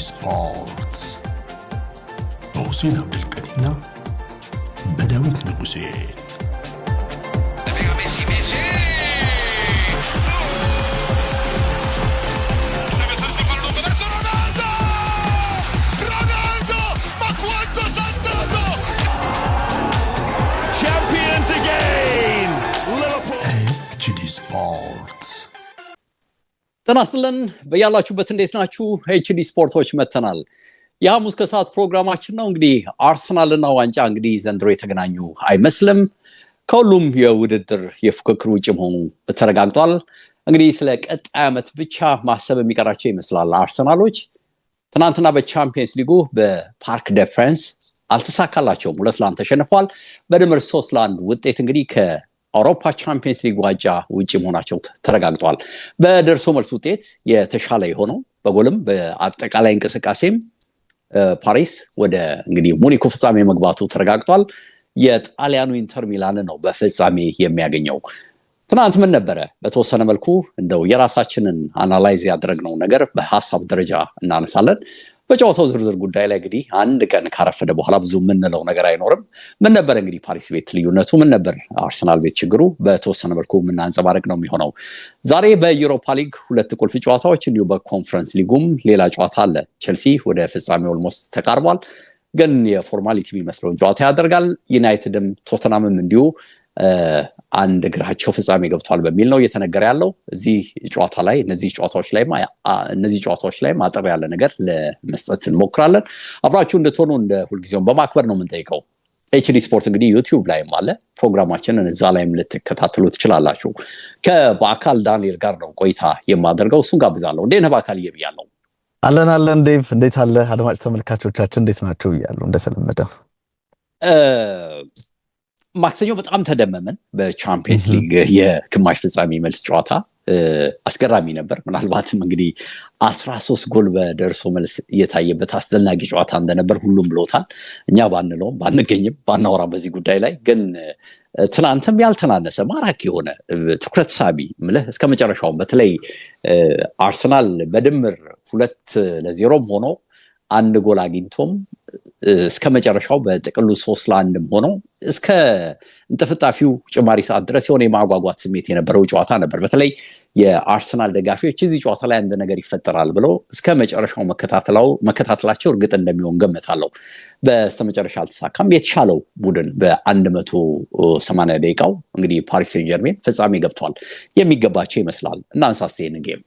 ስፖርትስ በሁሴን አብዱልቀኒና በዳዊት ንጉሴ HD ስፖርትስ ተናስተለን በያላችሁበት እንዴት ናችሁ? HD ስፖርቶች መተናል። የሐሙስ ከሰዓት ፕሮግራማችን ነው። እንግዲህ አርሰናልና ዋንጫ እንግዲህ ዘንድሮ የተገናኙ አይመስልም። ከሁሉም የውድድር የፉክክር ውጭ መሆኑ ተረጋግጧል። እንግዲህ ስለ ቀጣይ ዓመት ብቻ ማሰብ የሚቀራቸው ይመስላል አርሰናሎች። ትናንትና በቻምፒየንስ ሊጉ በፓርክ ደ ፍራንስ አልተሳካላቸውም። 2-1 ተሸንፈዋል። በድምር 3-1 ውጤት እንግዲህ አውሮፓ ቻምፒየንስ ሊግ ዋንጫ ውጪ መሆናቸው ተረጋግጧል። በደርሶ መልስ ውጤት የተሻለ የሆነው በጎልም በአጠቃላይ እንቅስቃሴም ፓሪስ ወደ እንግዲህ ሙኒክ ፍጻሜ መግባቱ ተረጋግጧል። የጣሊያኑ ኢንተር ሚላን ነው በፍጻሜ የሚያገኘው። ትናንት ምን ነበረ? በተወሰነ መልኩ እንደው የራሳችንን አናላይዝ ያደረግነው ነገር በሐሳብ ደረጃ እናነሳለን። በጨዋታው ዝርዝር ጉዳይ ላይ እንግዲህ አንድ ቀን ካረፈደ በኋላ ብዙ የምንለው ነገር አይኖርም። ምን ነበር እንግዲህ ፓሪስ ቤት ልዩነቱ፣ ምን ነበር አርሰናል ቤት ችግሩ፣ በተወሰነ መልኩ የምናንጸባረቅ ነው የሚሆነው። ዛሬ በዩሮፓ ሊግ 2 ቁልፍ ጨዋታዎች እንዲሁ በኮንፈረንስ ሊጉም ሌላ ጨዋታ አለ። ቼልሲ ወደ ፍጻሜ ኦልሞስት ተቃርቧል፣ ግን የፎርማሊቲ የሚመስለውን ጨዋታ ያደርጋል። ዩናይትድም ቶተናምም እንዲሁ አንድ እግራቸው ፍጻሜ ገብቷል በሚል ነው እየተነገረ ያለው። እነዚህ ጨዋታዎች ላይ ማጠር ያለ ነገር ለመስጠት እንሞክራለን። አብራችሁ እንድትሆኑ እንደ ሁልጊዜውም በማክበር ነው የምንጠይቀው። HD ስፖርት እንግዲህ ዩቲዩብ ላይም አለ፣ ፕሮግራማችንን እዛ ላይም ልትከታተሉ ትችላላችሁ። በአካል ዳንኤል ጋር ነው ቆይታ የማደርገው፣ እሱን ጋብዛለሁ። እንዴት ነህ በአካል እየብያለሁ? አለን ዴቭ፣ እንዴት አለ? አድማጭ ተመልካቾቻችን እንዴት ናቸው እያሉ እንደተለመደው ማክሰኞ በጣም ተደመመን በቻምፒየንስ ሊግ የግማሽ ፍጻሜ መልስ ጨዋታ። አስገራሚ ነበር። ምናልባትም እንግዲህ 13 ጎል በደርሶ መልስ እየታየበት አስደናቂ ጨዋታ እንደነበር ሁሉም ብሎታል። እኛ ባንለውም ባንገኝም ባናወራ በዚህ ጉዳይ ላይ ግን ትናንትም ያልተናነሰ ማራኪ የሆነ ትኩረት ሳቢ ምልህ እስከ መጨረሻው በተለይ አርሰናል በድምር 2-0 ሆኖ አንድ ጎል አግኝቶም እስከ መጨረሻው በጥቅሉ 3-1 ሆኖ እስከ እንጥፍጣፊው ጭማሪ ሰዓት ድረስ የሆነ የማጓጓት ስሜት የነበረው ጨዋታ ነበር። በተለይ የአርሰናል ደጋፊዎች እዚህ ጨዋታ ላይ አንድ ነገር ይፈጠራል ብለው እስከ መጨረሻው መከታተላቸው እርግጥ እንደሚሆን ገምታለሁ። በስተመጨረሻ አልተሳካም። የተሻለው ቡድን በ180 ደቂቃው እንግዲህ ፓሪስ ሴን ጀርሜን ፍጻሜ ገብቷል። የሚገባቸው ይመስላል። እና አንሳስቴን ጌም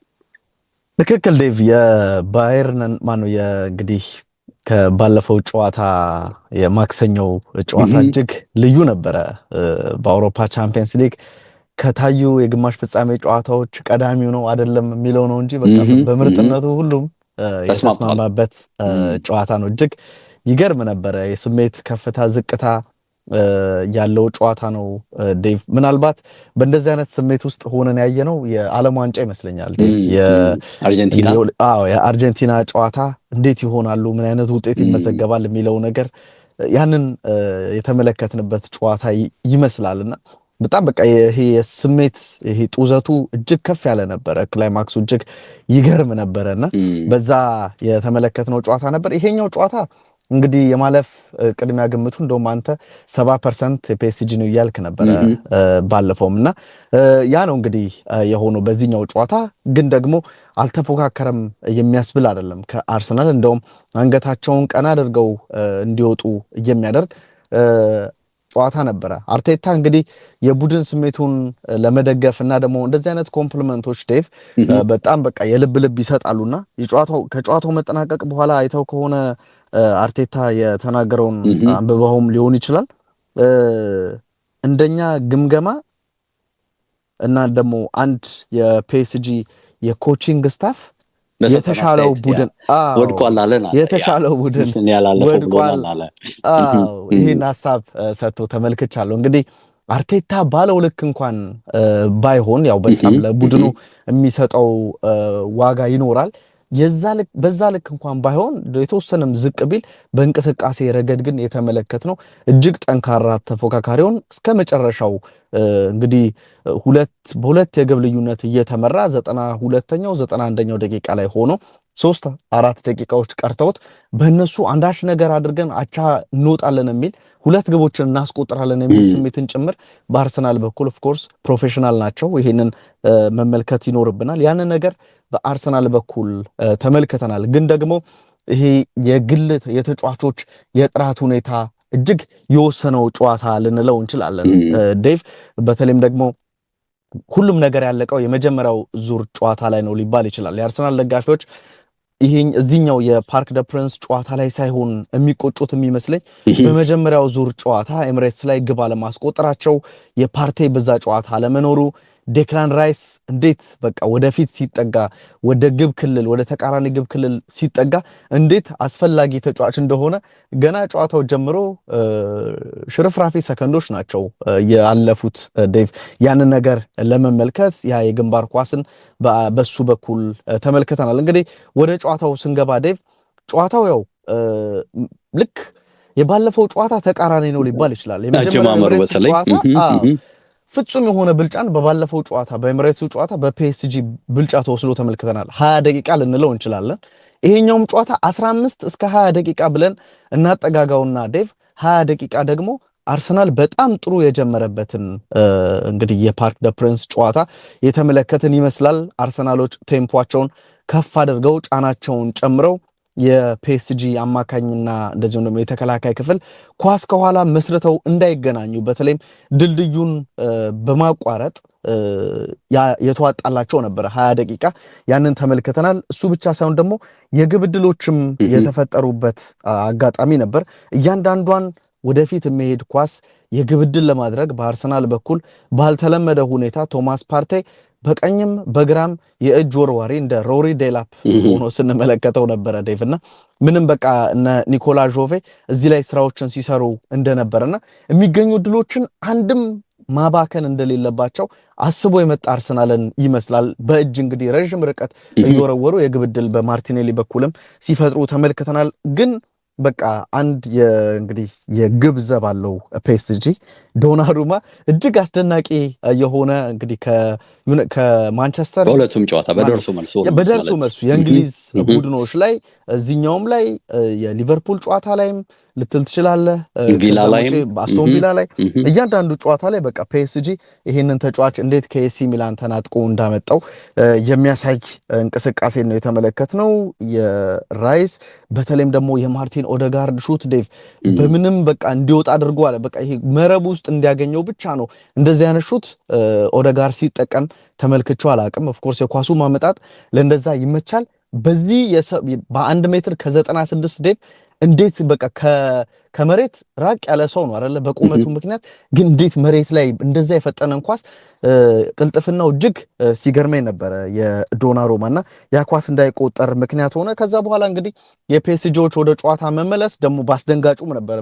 ትክክል ዴቭ። የባየርን እንግዲህ ከባለፈው ጨዋታ የማክሰኞው ጨዋታ እጅግ ልዩ ነበረ። በአውሮፓ ቻምፒየንስ ሊግ ከታዩ የግማሽ ፍጻሜ ጨዋታዎች ቀዳሚው ነው አይደለም የሚለው ነው እንጂ በቃ በምርጥነቱ ሁሉም የተስማማበት ጨዋታ ነው። እጅግ ይገርም ነበረ። የስሜት ከፍታ ዝቅታ ያለው ጨዋታ ነው ዴቭ። ምናልባት በእንደዚህ አይነት ስሜት ውስጥ ሆነን ያየነው የዓለም ዋንጫ ይመስለኛል ዴቭ። የአርጀንቲና ጨዋታ እንዴት ይሆናሉ፣ ምን አይነት ውጤት ይመዘገባል የሚለው ነገር ያንን የተመለከትንበት ጨዋታ ይመስላልና በጣም በቃ ይሄ የስሜት ይሄ ጡዘቱ እጅግ ከፍ ያለ ነበረ። ክላይማክሱ እጅግ ይገርም ነበረና በዛ የተመለከትነው ጨዋታ ነበር። ይሄኛው ጨዋታ እንግዲህ የማለፍ ቅድሚያ ግምቱ እንደውም አንተ 70% የፒኤስጂ ነው እያልክ ነበረ ባለፈውም እና ያ ነው እንግዲህ የሆነው በዚህኛው ጨዋታ። ግን ደግሞ አልተፎካከረም የሚያስብል አይደለም ከአርሰናል። እንደውም አንገታቸውን ቀና አድርገው እንዲወጡ የሚያደርግ ጨዋታ ነበረ። አርቴታ እንግዲህ የቡድን ስሜቱን ለመደገፍ እና ደግሞ እንደዚህ አይነት ኮምፕሊመንቶች ዴቭ በጣም በቃ የልብ ይሰጣሉና ከጨዋታው መጠናቀቅ በኋላ አይተው ከሆነ አርቴታ የተናገረውን አንብበውም ሊሆን ይችላል። እንደኛ ግምገማ እና ደግሞ አንድ የፒኤስጂ የኮቺንግ ስታፍ የተሻለው ቡድን ወድቋል አለና የተሻለው ቡድን ወድቋል አለ። ይሄን ሐሳብ ሰጥቶ ተመልክቻለሁ። እንግዲህ አርቴታ ባለው ልክ እንኳን ባይሆን ያው በጣም ለቡድኑ የሚሰጠው ዋጋ ይኖራል። በዛ ልክ እንኳን ባይሆን የተወሰነም ዝቅ ቢል በእንቅስቃሴ ረገድ ግን የተመለከትነው እጅግ ጠንካራ ተፎካካሪውን እስከ መጨረሻው እንግዲህ በሁለት የግብ ልዩነት እየተመራ 92ኛው 91ኛው ደቂቃ ላይ ሆኖ 3-4 ደቂቃዎች ቀርተውት በእነሱ አንዳች ነገር አድርገን አቻ እንወጣለን የሚል 2 ግቦችን እናስቆጥራለን የሚል ስሜትን ጭምር በአርሰናል በኩል ኦፍ ኮርስ ፕሮፌሽናል ናቸው፣ ይሄንን መመልከት ይኖርብናል። ያንን ነገር በአርሰናል በኩል ተመልክተናል። ግን ደግሞ ይሄ የግል የተጫዋቾች የጥራት ሁኔታ እጅግ የወሰነው ጨዋታ ልንለው እንችላለን ዴቭ። በተለይም ደግሞ ሁሉም ነገር ያለቀው የመጀመሪያው ዙር ጨዋታ ላይ ነው ሊባል ይችላል። የአርሰናል ደጋፊዎች እዚህኛው የፓርክ ደ ፕሪንስ ጨዋታ ላይ ሳይሆን የሚቆጩት የሚመስለኝ በመጀመሪያው ዙር ጨዋታ ኤምሬትስ ላይ ግብ አለማስቆጠራቸው፣ የፓርቴ በዛ ጨዋታ አለመኖሩ፣ ዴክላን ራይስ እንዴት በቃ ወደፊት ሲጠጋ ወደ ግብ ክልል ወደ ተቃራኒ ግብ ክልል ሲጠጋ እንዴት አስፈላጊ ተጫዋች እንደሆነ ገና ጨዋታው ጀምሮ ሽርፍራፊ ሰከንዶች ናቸው ያለፉት ዴቭ። ያንን ነገር ለመመልከት ያ የግንባር ኳስን በሱ በኩል ተመልክተናል። እንግዲህ ወደ ጨዋታው ስንገባ ዴቭ ጨዋታው ያው ልክ የባለፈው ጨዋታ ተቃራኒ ነው ሊባል ይችላል። የመጀመሪያው ጨዋታ ፍጹም የሆነ ብልጫን በባለፈው ጨዋታ በኤምሬትሱ ጨዋታ በፒኤስጂ ብልጫ ተወስዶ ተመልክተናል። 20 ደቂቃ ልንለው እንችላለን። ይሄኛውም ጨዋታ 15 እስከ 20 ደቂቃ ብለን እናጠጋጋውና ዴቭ 20 ደቂቃ ደግሞ አርሰናል በጣም ጥሩ የጀመረበትን እንግዲህ የፓርክ ደ ፕሪንስ ጨዋታ የተመለከትን ይመስላል። አርሰናሎች ቴምፖአቸውን ከፍ አድርገው ጫናቸውን ጨምረው የፒኤስጂ አማካኝና እንደዚሁም ደግሞ የተከላካይ ክፍል ኳስ ከኋላ መስርተው እንዳይገናኙ በተለይም ድልድዩን በማቋረጥ የተዋጣላቸው ነበር 20 ደቂቃ ያንን ተመልክተናል። እሱ ብቻ ሳይሆን ደግሞ የግብ ዕድሎችም የተፈጠሩበት አጋጣሚ ነበር። እያንዳንዷን ወደፊት የሚሄድ ኳስ የግብ ዕድል ለማድረግ በአርሰናል በኩል ባልተለመደ ሁኔታ ቶማስ ፓርቴ በቀኝም በግራም የእጅ ወርዋሪ እንደ ሮሪ ዴላፕ ሆኖ ስንመለከተው ነበረ ዴቭና ምንም በቃ እነ ኒኮላ ጆቬ እዚህ ላይ ስራዎችን ሲሰሩ እንደነበረና የሚገኙ ድሎችን አንድም ማባከን እንደሌለባቸው አስቦ የመጣ አርሰናልን ይመስላል። በእጅ እንግዲህ ረጅም ርቀት እየወረወሩ የግብ ዕድል በማርቲኔሊ በኩልም ሲፈጥሩ ተመልክተናል። ግን በቃ አንድ እንግዲህ የግብ ዘብ አለው ፒኤስጂ ዶናሩማ እጅግ አስደናቂ የሆነ እንግዲህ ከማንቸስተር በሁለቱም ጨዋታ በደርሶ መልሱ የእንግሊዝ ቡድኖች ላይ እዚህኛውም ላይ የሊቨርፑል ጨዋታ ላይም ልትል ትችላለህ፣ አስቶን ቪላ ላይ እያንዳንዱ ጨዋታ ላይ በቃ ፒኤስጂ ይሄንን ተጫዋች እንዴት ከኤሲ ሚላን ተናጥቆ እንዳመጣው የሚያሳይ እንቅስቃሴ ነው የተመለከትነው። የራይስ በተለይም ደግሞ የማርቲን ኦዴጋርድ ሹት ዴቭ በምንም በቃ እንዲወጣ አድርጓል። በቃ ይሄ መረብ ውስጥ እንዲያገኘው ብቻ ነው እንደዚህ አይነት ሹት ኦዴጋርድ ሲጠቀም ተመልክቼው አላቅም። ኦፍ ኮርስ የኳሱ ማመጣጥ ለእንደዛ ይመቻል። በዚህ በ1 ሜትር ከ96 ዴቭ እንዴት በቃ ከመሬት ራቅ ያለ ሰው ነው አይደለ በቁመቱ ምክንያት፣ ግን እንዴት መሬት ላይ እንደዛ የፈጠነን ኳስ ቅልጥፍናው እጅግ ሲገርመኝ ነበረ የዶናሩማና ያ ኳስ እንዳይቆጠር ምክንያት ሆነ። ከዛ በኋላ እንግዲህ የፒኤስጂዎች ወደ ጨዋታ መመለስ ደግሞ ባስደንጋጩም ነበር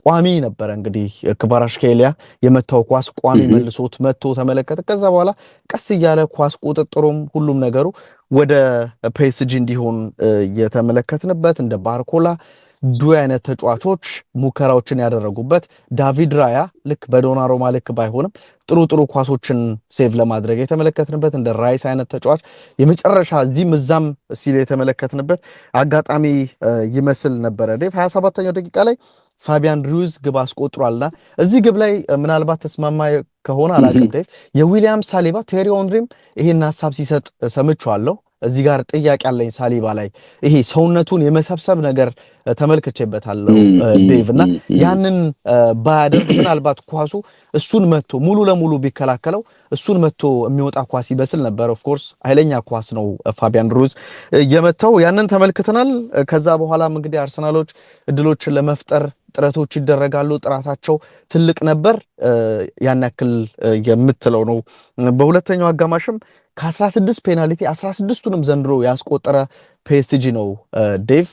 ቋሚ ነበረ እንግዲህ ክቫራትስኬሊያ የመታው ኳስ ቋሚ መልሶት መቶ ተመለከተ። ከዛ በኋላ ቀስ እያለ ኳስ ቁጥጥሩም ሁሉም ነገሩ ወደ ፒኤስጂ እንዲሆን የተመለከትንበት እንደ ባርኮላ ዱዌ አይነት ተጫዋቾች ሙከራዎችን ያደረጉበት ዳቪድ ራያ ልክ በዶናሩማ ልክ ባይሆንም ጥሩ ኳሶችን ሴቭ ለማድረግ የተመለከትንበት እንደ ራይስ አይነት ተጫዋች የመጨረሻ እዚህም እዛም ሲል የተመለከትንበት አጋጣሚ ይመስል ነበረ። ዴቭ 27ኛው ደቂቃ ላይ ፋቢያን ሩይዝ ግብ አስቆጥሯልና እዚህ ግብ ላይ ምናልባት ተስማማ ከሆነ አላውቅም ዴቭ የዊሊያም ሳሊባ ቴሪ ኦንሪም ይሄን ሐሳብ ሲሰጥ ሰምቻለሁ። እዚህ ጋር ጥያቄ አለኝ ሳሊባ ላይ ይሄ ሰውነቱን የመሰብሰብ ነገር ተመልክቼበታለሁ ዴቭ እና ያንን ባያደርግ ምናልባት ኳሱ እሱን መቶ ሙሉ ለሙሉ ቢከላከለው እሱን መቶ የሚወጣ ኳስ ይበስል ነበር። ኦፍ ኮርስ ኃይለኛ ኳስ ነው ፋቢያን ሩይዝ የመታው፣ ያንን ተመልክተናል። ከዛ በኋላም እንግዲህ አርሰናሎች እድሎችን ለመፍጠር ጥረቶች ይደረጋሉ። ጥራታቸው ትልቅ ነበር። ያን ያክል የምትለው ነው። በሁለተኛው አጋማሽም ከ16 ፔናልቲ 16ቱንም ዘንድሮ ያስቆጠረ ፒኤስጂ ነው ዴቭ።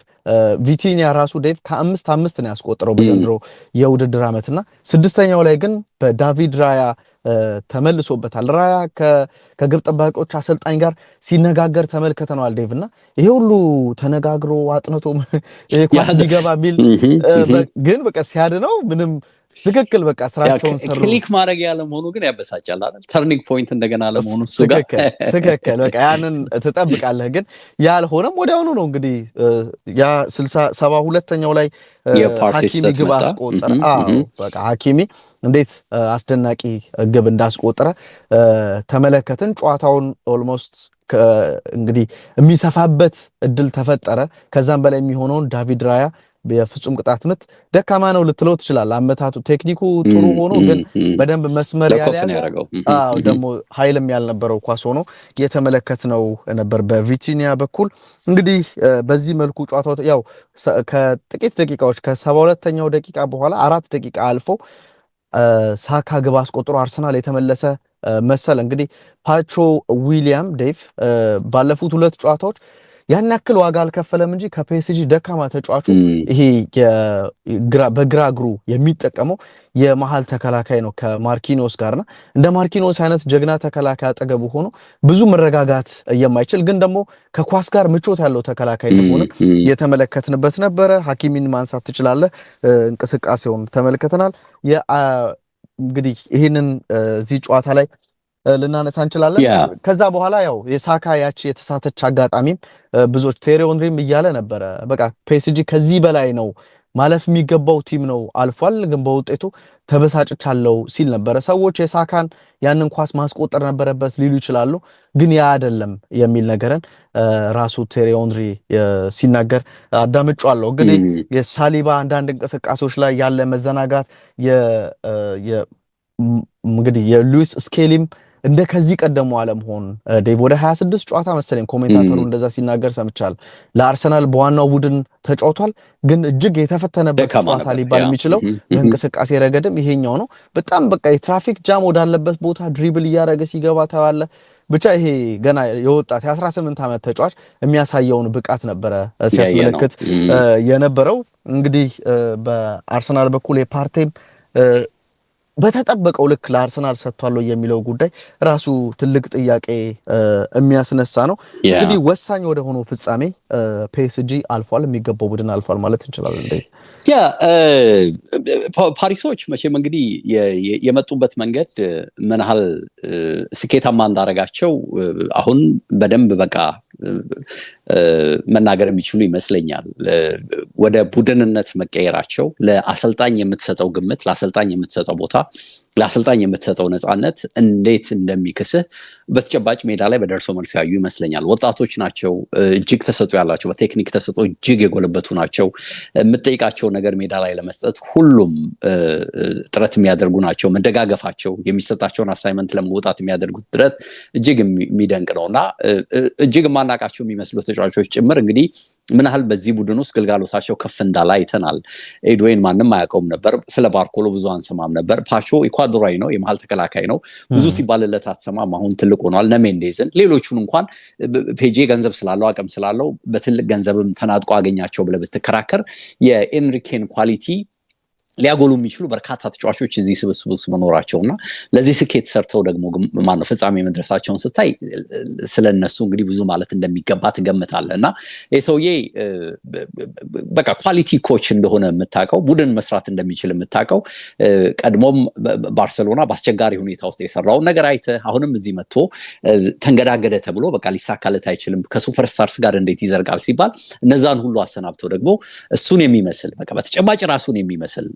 ቪቲኒያ ራሱ ዴቭ ከ5 ነው ያስቆጠረው በዘንድሮ የውድድር ዓመትና 6ኛው ላይ ግን በዳቪድ ራያ ተመልሶበታል። ራያ ከግብ ጠባቂዎች አሰልጣኝ ጋር ሲነጋገር ተመልክተናል ዴቭ እና ይሄ ሁሉ ተነጋግሮ አጥንቶ ኳስ ቢገባ ቢል ግን በቃ ሲያድነው ምንም ትክክል በቃ ስራቸውን ሰሩ። ክሊክ ማድረግ ያለ መሆኑ ግን ያበሳጫል አይደል? ተርኒንግ ፖይንት እንደገና ለመሆኑ እሱ ጋር ትክክል በቃ ያንን ትጠብቃለህ፣ ግን ያልሆነም ወዲያውኑ ነው እንግዲህ ያ 72ኛው ላይ ሐኪሚ ግብ አስቆጠረ። በቃ ሐኪሚ እንዴት አስደናቂ ግብ እንዳስቆጠረ ተመለከትን። ጨዋታውን ኦልሞስት እንግዲህ የሚሰፋበት እድል ተፈጠረ። ከዛም በላይ የሚሆነውን ዳቪድ ራያ በፍጹም ቅጣት ምት ደካማ ነው ልትለው ትችላለህ። አመታቱ ቴክኒኩ ጥሩ ሆኖ ግን በደንብ መስመር ያልያዘ ደግሞ ኃይልም ያልነበረው ኳስ ሆኖ የተመለከትነው ነበር በቪቲኒያ በኩል። እንግዲህ በዚህ መልኩ ጨዋታው ያው ከጥቂት ደቂቃዎች ከ72ኛው ደቂቃ በኋላ 4 ደቂቃ አልፎ ሳካ ግብ አስቆጥሮ አርሰናል የተመለሰ መሰለ። እንግዲህ ፓቾ ዊሊያም ዴቭ ባለፉት 2 ጨዋታዎች ያን ያክል ዋጋ አልከፈለም እንጂ ከፒኤስጂ ደካማ ተጫዋቹ ይሄ በግራ እግሩ የሚጠቀመው የመሃል ተከላካይ ነው ከማርኪኖስ ጋርና እንደ ማርኪኖስ አይነት ጀግና ተከላካይ አጠገቡ ሆኖ ብዙ መረጋጋት የማይችል ግን ደግሞ ከኳስ ጋር ምቾት ያለው ተከላካይ እንደሆነ የተመለከትንበት ነበረ። ሐኪሚን ማንሳት ትችላለህ። እንቅስቃሴውን ተመልክተናል። እንግዲህ ይህንን እዚህ ጨዋታ ላይ ልናነሳ እንችላለን። ከዛ በኋላ ያው የሳካ ያቺ የተሳተች አጋጣሚም ብዙዎች ቴሪ ኦንሪም እያለ ነበረ በቃ ፒኤስጂ ከዚህ በላይ ነው ማለፍ የሚገባው ቲም ነው አልፏል፣ ግን በውጤቱ ተበሳጭቻለሁ ሲል ነበረ። ሰዎች የሳካን ያንን ኳስ ማስቆጠር ነበረበት ሊሉ ይችላሉ፣ ግን ያ አይደለም የሚል ነገርን ራሱ ቴሪ ኦንሪ ሲናገር አዳምጫለሁ። እንግዲህ የሳሊባ አንዳንድ እንቅስቃሴዎች ላይ ያለ መዘናጋት እንግዲህ የሉዊስ ስኬሊም እንደ ከዚህ ቀደሙ አለመሆን ዴቭ ወደ 26 ጨዋታ መሰለኝ ኮሜንታተሩ እንደዛ ሲናገር ሰምቻለሁ ለአርሰናል በዋናው ቡድን ተጫውቷል፣ ግን እጅግ የተፈተነበት ጨዋታ ሊባል የሚችለው በእንቅስቃሴ ረገድም ይሄኛው ነው። በጣም በቃ የትራፊክ ጃም ወዳለበት ቦታ ድሪብል እያደረገ ሲገባ ተባለ። ብቻ ይሄ ገና የወጣት የ18 ዓመት ተጫዋች የሚያሳየውን ብቃት ነበረ ሲያስመለክት የነበረው። እንግዲህ በአርሰናል በኩል የፓርቴም በተጠበቀው ልክ ለአርሰናል ሰጥቷል የሚለው ጉዳይ ራሱ ትልቅ ጥያቄ የሚያስነሳ ነው። እንግዲህ ወሳኝ ወደ ሆነው ፍጻሜ ፒኤስጂ አልፏል፣ የሚገባው ቡድን አልፏል ማለት እንችላለን። ፓሪሶች መቼም እንግዲህ የመጡበት መንገድ ምን ያህል ስኬታማ እንዳረጋቸው አሁን በደንብ በቃ መናገር የሚችሉ ይመስለኛል። ወደ ቡድንነት መቀየራቸው ለአሰልጣኝ የምትሰጠው ግምት፣ ለአሰልጣኝ የምትሰጠው ቦታ፣ ለአሰልጣኝ የምትሰጠው ነፃነት እንዴት እንደሚክስህ በተጨባጭ ሜዳ ላይ በደርሶ መልስ ያዩ ይመስለኛል። ወጣቶች ናቸው፣ እጅግ ተሰጥኦ ያላቸው፣ በቴክኒክ ተሰጥኦ እጅግ የጎለበቱ ናቸው። የምትጠይቃቸው ነገር ሜዳ ላይ ለመስጠት ሁሉም ጥረት የሚያደርጉ ናቸው። መደጋገፋቸው፣ የሚሰጣቸውን አሳይመንት ለመውጣት የሚያደርጉት ጥረት እጅግ የሚደንቅ ነውና እጅግ ማናቃቸው የሚመስሉ ተጫዋቾች ጭምር እንግዲህ ምን ያህል በዚህ ቡድን ውስጥ ግልጋሎታቸው ከፍ እንዳለ አይተናል። ኤድዌን ማንም አያውቀውም ነበር። ስለ ባርኮሎ ብዙ አንሰማም ነበር። ፓቾ ኢኳዶራዊ ነው፣ የመሃል ተከላካይ ነው። ብዙ ሲባልለት አትሰማም። አሁን ትልቅ ሆኗል። ነሜንዴዝን ሌሎቹን እንኳን ፔጄ ገንዘብ ስላለው አቅም ስላለው በትልቅ ገንዘብም ተናጥቆ አገኛቸው ብለህ ብትከራከር የኤንሪኬን ኳሊቲ ሊያጎሉ የሚችሉ በርካታ ተጫዋቾች እዚህ ስብስብ ውስጥ መኖራቸውና ለዚህ ስኬት ሰርተው ደግሞ ማነው ፍጻሜ መድረሳቸውን ስታይ ስለነሱ እንግዲህ ብዙ ማለት እንደሚገባ ትገምታለህ። እና የሰውዬ በቃ ኳሊቲ ኮች እንደሆነ የምታውቀው፣ ቡድን መስራት እንደሚችል የምታውቀው፣ ቀድሞም ባርሴሎና በአስቸጋሪ ሁኔታ ውስጥ የሰራውን ነገር አይተህ አሁንም እዚህ መጥቶ ተንገዳገደ ተብሎ በቃ ሊሳካለት አይችልም ከሱፐርስታርስ ጋር እንዴት ይዘርጋል ሲባል እነዛን ሁሉ አሰናብተው ደግሞ እሱን የሚመስል በቃ በተጨባጭ ራሱን የሚመስል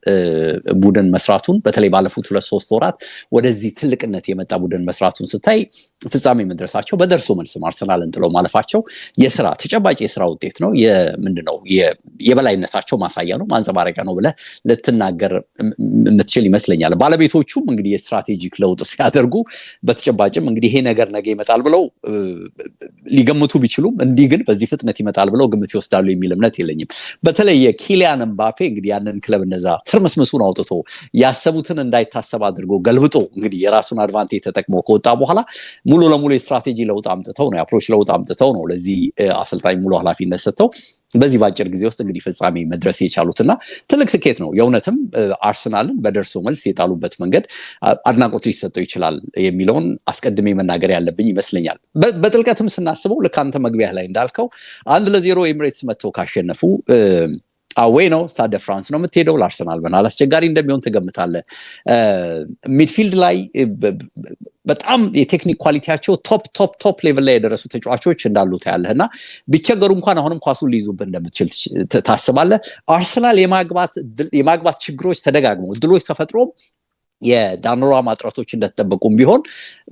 ቡድን መስራቱን በተለይ ባለፉት 2-3 ወራት ወደዚህ ትልቅነት የመጣ ቡድን መስራቱን ስታይ ፍጻሜ መድረሳቸው በደርሶ መልስ አርሰናልን ጥለው ማለፋቸው የስራ ተጨባጭ የስራ ውጤት ነው። ምንድነው የበላይነታቸው ማሳያ ነው፣ ማንጸባረቂያ ነው ብለህ ልትናገር የምትችል ይመስለኛል። ባለቤቶቹም እንግዲህ የስትራቴጂክ ለውጥ ሲያደርጉ በተጨባጭም እንግዲህ ይሄ ነገር ነገ ይመጣል ብለው ሊገምቱ ቢችሉም እንዲህ ግን በዚህ ፍጥነት ይመጣል ብለው ግምት ይወስዳሉ የሚል እምነት የለኝም። በተለይ የኪሊያን ምባፔ እንግዲህ ያንን ክለብ እንደዛ ትርምስምሱን አውጥቶ ያሰቡትን እንዳይታሰብ አድርጎ ገልብጦ እንግዲህ የራሱን አድቫንቴጅ ተጠቅሞ ከወጣ በኋላ ሙሉ ለሙሉ የስትራቴጂ ለውጥ አምጥተው ነው የአፕሮች ለውጥ አምጥተው ነው ለዚህ አሰልጣኝ ሙሉ ኃላፊነት ሰጥተው በዚህ ባጭር ጊዜ ውስጥ እንግዲህ ፍጻሜ መድረስ የቻሉትና ትልቅ ስኬት ነው። የእውነትም አርሰናልን በደርሶ መልስ የጣሉበት መንገድ አድናቆት ሊሰጠው ይችላል የሚለውን አስቀድሜ መናገር ያለብኝ ይመስለኛል። በጥልቀትም ስናስበው ልክ አንተ መግቢያ ላይ እንዳልከው 1-0 ኤሚሬትስ መጥተው ካሸነፉ አዌይ ነው ስታድ ደ ፍራንስ ነው የምትሄደው። ለአርሰናል በናል አስቸጋሪ እንደሚሆን ትገምታለህ። ሚድፊልድ ላይ በጣም የቴክኒክ ኳሊቲያቸው ቶፕ ሌቭል ላይ የደረሱ ተጫዋቾች እንዳሉ ታያለህና ቢቸገሩ እንኳን አሁንም ኳሱን ሊይዙብህ እንደምትችል ታስባለህ። አርሰናል የማግባት ችግሮች ተደጋግመው እድሎች ተፈጥሮም የዳኖራማ ጥረቶች እንደተጠበቁም ቢሆን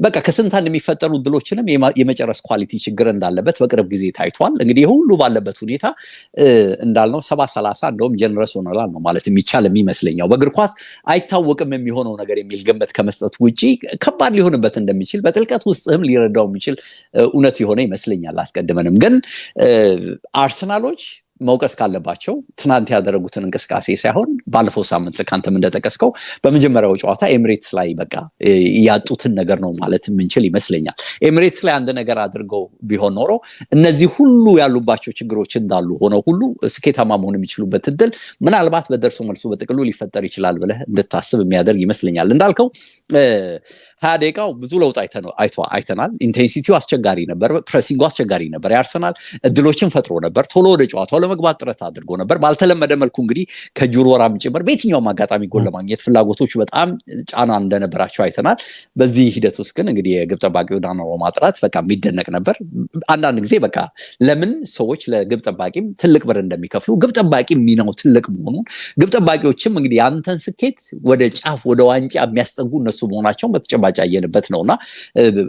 በቃ ከስንት አንድ የሚፈጠሩ እድሎችንም የመጨረስ ኳሊቲ ችግር እንዳለበት በቅርብ ጊዜ ታይቷል። እንግዲህ ሁሉ ባለበት ሁኔታ እንዳልነው 70-30 እንደውም ጀነረስ ሆነላል ነው ማለት የሚቻል የሚመስለኛው። በእግር ኳስ አይታወቅም የሚሆነው ነገር የሚል ግምት ከመስጠት ውጪ ከባድ ሊሆንበት እንደሚችል በጥልቀት ውስጥም ሊረዳው የሚችል እውነት የሆነ ይመስለኛል። አስቀድመንም ግን አርሰናሎች መውቀስ ካለባቸው ትናንት ያደረጉትን እንቅስቃሴ ሳይሆን ባለፈው ሳምንት ለካንተም እንደጠቀስከው በመጀመሪያው ጨዋታ ኤሚሬትስ ላይ በቃ ያጡትን ነገር ነው ማለት የምንችል ይመስለኛል። ኤሚሬትስ ላይ አንድ ነገር አድርገው ቢሆን ኖሮ እነዚህ ሁሉ ያሉባቸው ችግሮች እንዳሉ ሆነው ሁሉ ስኬታማ መሆን የሚችሉበት እድል ምናልባት በደርሶ መልሱ በጥቅሉ ሊፈጠር ይችላል ብለህ እንድታስብ የሚያደርግ ይመስለኛል። እንዳልከው 20 ደቂቃው ብዙ ለውጥ አይተናል። ኢንቴንሲቲው አስቸጋሪ ነበር፣ ፕሬሲንጉ አስቸጋሪ ነበር። ያርሰናል እድሎችን ፈጥሮ ነበር፣ ቶሎ ወደ ጨዋታው ለመግባት ጥረት አድርጎ ነበር። ባልተለመደ መልኩ እንግዲህ ከጁር ወራም ጭምር በየትኛውም አጋጣሚ ጎል ለማግኘት ፍላጎቶቹ በጣም ጫና እንደነበራቸው አይተናል። በዚህ ሂደት ውስጥ ግን እንግዲህ የግብ ጠባቂው ዳኖራማ ጥረት በቃ የሚደነቅ ነበር። አንዳንድ ጊዜ በቃ ለምን ሰዎች ለግብ ጠባቂም ትልቅ ብር እንደሚከፍሉ ግብ ጠባቂ ሚናው ትልቅ መሆኑን ግብ ጠባቂዎችም እንግዲህ ያንተን ስኬት ወደ ጫፍ ወደ ዋንጫ የሚያስጠጉ እነሱ መሆናቸውን በተጨባጭ ያየንበት ነውና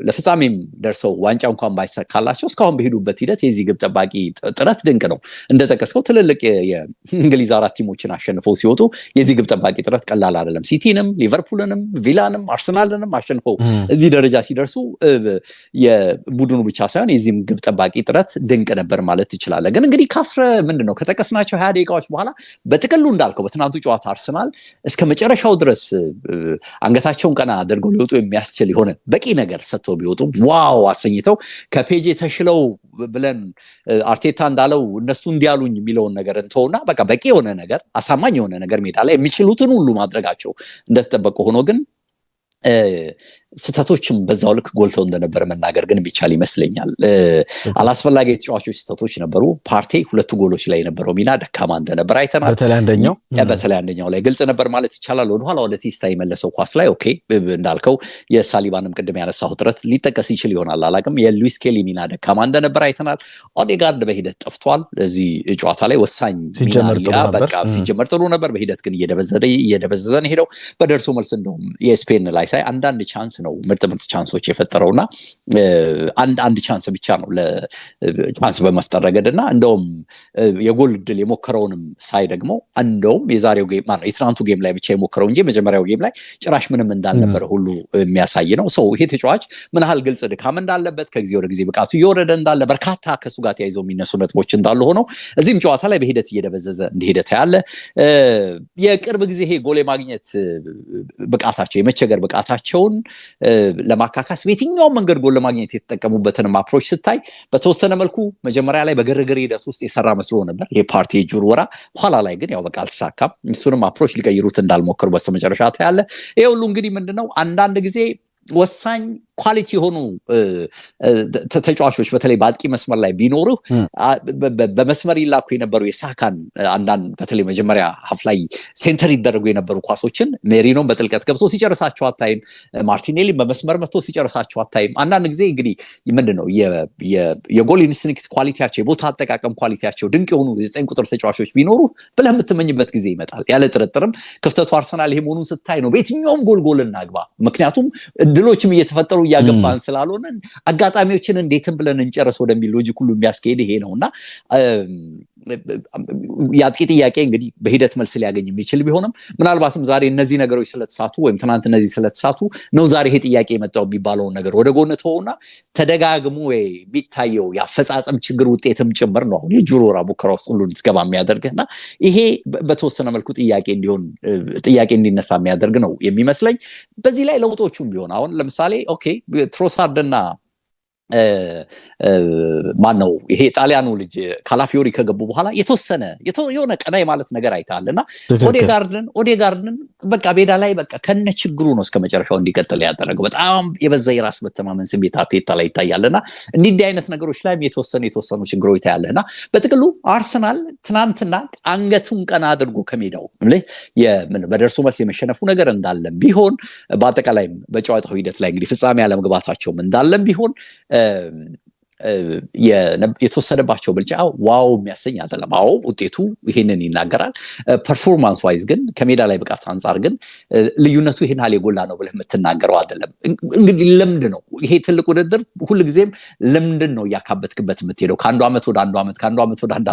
ለፍጻሜም ደርሰው ዋንጫ እንኳን ባይሳካላቸው እስካሁን በሄዱበት ሂደት የዚህ ግብ ጠባቂ ጥረት ድንቅ ነው። እንደጠቀስከው ትልልቅ የእንግሊዝ 4 ቲሞችን አሸንፈው ሲወጡ የዚህ ግብ ጠባቂ ጥረት ቀላል አይደለም። ሲቲንም፣ ሊቨርፑልንም፣ ቪላንም አርሰናልንም አሸንፈው እዚህ ደረጃ ሲደርሱ የቡድኑ ብቻ ሳይሆን የዚህም ግብ ጠባቂ ጥረት ድንቅ ነበር ማለት ትችላለህ። ግን እንግዲህ ምንድነው ከተቀስናቸው 20 ደቂቃዎች በኋላ በጥቅሉ እንዳልከው በትናንቱ ጨዋታ አርሰናል እስከ መጨረሻው ድረስ አንገታቸውን ቀና አድርገው ሊወጡ የሚያስችል የሆነ በቂ ነገር ሰጥተው ቢወጡ ዋው አሰኝተው ከፔጅ ተሽለው ብለን አርቴታ እንዳለው እነሱ እንዲያሉኝ የሚለውን ነገር እንተውና በቃ በቂ የሆነ ነገር አሳማኝ የሆነ ነገር ሜዳ ላይ የሚችሉትን ሁሉ ማድረጋቸው እንደተጠበቀ ሆኖ ግን ስተቶችም በዛው ልክ ጎልተው እንደነበረ መናገር ግን ቢቻል ይመስለኛል። አላስፈላጊ የተጫዋቾች ስተቶች ነበሩ። ፓርቴ 2 ጎሎች ላይ የነበረው ሚና ደካማ እንደነበር አይተናል። በተለይ አንደኛው ላይ ግልጽ ነበር ማለት ይቻላል። ወደኋላ ወደ ቴስታ የመለሰው ኳስ ላይ ኦኬ እንዳልከው የሳሊባንም ቅድም ያነሳው ጥረት ሊጠቀስ ይችል ይሆናል አላቅም። የሉዊስ ኬሊ ሚና ደካማ እንደነበር አይተናል። ኦዴጋርድ በሂደት ጠፍቷል። እዚህ ጨዋታ ላይ ወሳኝ ሚና በቃ ሲጀመር ጥሩ ነበር። በሂደት ግን እየደበዘዘን ሄደው በደርሶ መልስ እንደውም የስፔን ላይ ሳይ አንዳንድ ቻንስ ነው ምርጥ ቻንሶች የፈጠረውና አንድ ቻንስ ብቻ ነው ለቻንስ በመፍጠር ረገድና እንደውም የጎል ድል የሞከረውንም ሳይ ደግሞ እንደውም የዛሬው ጌም ማለት የትናንቱ ጌም ላይ ብቻ የሞከረው እንጂ መጀመሪያው ጌም ላይ ጭራሽ ምንም እንዳልነበረ ሁሉ የሚያሳይ ነው። ይሄ ተጫዋች ምን ያህል ግልጽ ድካም እንዳለበት ከጊዜ ወደ ጊዜ ብቃቱ እየወረደ እንዳለ በርካታ ከሱ ጋር ተያይዘው የሚነሱ ነጥቦች እንዳሉ ሆነው እዚህም ጨዋታ ላይ በሂደት እየደበዘዘ እንደሄደ ታያለ። የቅርብ ጊዜ ይሄ ጎል የማግኘት ብቃታቸው የመቸገር ብቃታቸውን ለማካካስ በየትኛው መንገድ ጎል ለማግኘት የተጠቀሙበትን አፕሮች ስታይ በተወሰነ መልኩ መጀመሪያ ላይ በግርግር ሂደት ውስጥ የሰራ መስሎ ነበር ይሄ ፓርቲ ጁር ወራ። በኋላ ላይ ግን ያው በቃ አልተሳካም። እሱንም አፕሮች ሊቀይሩት እንዳልሞከሩ በስተመጨረሻ ታያለ። ይሄ ሁሉ እንግዲህ ምንድነው አንዳንድ ጊዜ ወሳኝ ኳሊቲ የሆኑ ተጫዋቾች በተለይ በአጥቂ መስመር ላይ ቢኖሩ በመስመር ይላኩ የነበሩ የሳካን አንዳንድ በተለይ መጀመሪያ ሀፍ ላይ ሴንተር ይደረጉ የነበሩ ኳሶችን ሜሪኖን በጥልቀት ገብቶ ሲጨርሳቸው አታይም። ማርቲኔሊ በመስመር መጥቶ ሲጨርሳቸው አታይም። አንዳንድ ጊዜ እንግዲህ ምንድነው የጎል ኢንስቲንክት ኳሊቲያቸው የቦታ አጠቃቀም ኳሊቲያቸው ድንቅ የሆኑ 9 ቁጥር ተጫዋቾች ቢኖሩ ብለህ የምትመኝበት ጊዜ ይመጣል። ያለ ጥርጥርም ክፍተቱ አርሰናል ይሄ መሆኑን ስታይ ነው በየትኛውም ጎል እናግባ። ምክንያቱም ድሎችም እየተፈጠሩ እያገባን ስላልሆነ አጋጣሚዎችን እንዴትም ብለን እንጨርስ ወደሚል ሎጂክ ሁሉ የሚያስኬድ ይሄ ነውና የአጥቂ ጥያቄ እንግዲህ በሂደት መልስ ሊያገኝ የሚችል ቢሆንም ምናልባትም ዛሬ እነዚህ ነገሮች ስለተሳቱ ወይም ትናንት እነዚህ ስለተሳቱ ነው ዛሬ ይሄ ጥያቄ የመጣው የሚባለውን ነገር ወደ ጎን ተወውና ተደጋግሞ የሚታየው ያፈጻጸም ችግር ውጤትም ጭምር ነው አሁን የጁሮራ ሙከራ ውስጥ ሁሉ እንድትገባ የሚያደርግና ይሄ በተወሰነ መልኩ ጥያቄ እንዲነሳ የሚያደርግ ነው የሚመስለኝ። በዚህ ላይ ለውጦቹም ቢሆን አሁን ለምሳሌ ኦኬ ትሮሳርድና ማነው ይሄ ጣሊያኑ ልጅ ካላፊዮሪ ከገቡ በኋላ የሆነ ቀና ማለት ነገር አይታልና ኦዴጋርድን በቃ ሜዳ ላይ በቃ ከነ ችግሩ ነው እስከ መጨረሻው እንዲቀጥል ያደረገው። በጣም የበዛ የራስ መተማመን ስሜት አርቴታ ላይ ይታያልና እንዲህ አይነት ነገሮች ላይ የተወሰኑ ችግሮች ይታያልና በጥቅሉ አርሰናል ትናንትና አንገቱን ቀና አድርጎ ከሜዳው በደርሶ መልስ የመሸነፉ ነገር እንዳለም ቢሆን በአጠቃላይ በጨዋታው ሂደት ላይ እንግዲህ ፍጻሜ ያለመግባታቸውም እንዳለም ቢሆን የተወሰደባቸው ብልጫ ዋው የሚያሰኝ አይደለም። አዎ ውጤቱ ይሄንን ይናገራል። ፐርፎርማንስ ዋይዝ ግን ከሜዳ ላይ ብቃት አንጻር ግን ልዩነቱ ይሄን ያህል የጎላ ነው ብለህ የምትናገረው አይደለም። እንግዲህ ልምድ ነው ይሄ ትልቅ ውድድር ሁልጊዜም ልምድን ነው እያካበትክበት የምትሄደው ከአንዱ ዓመት ወደ አንዱ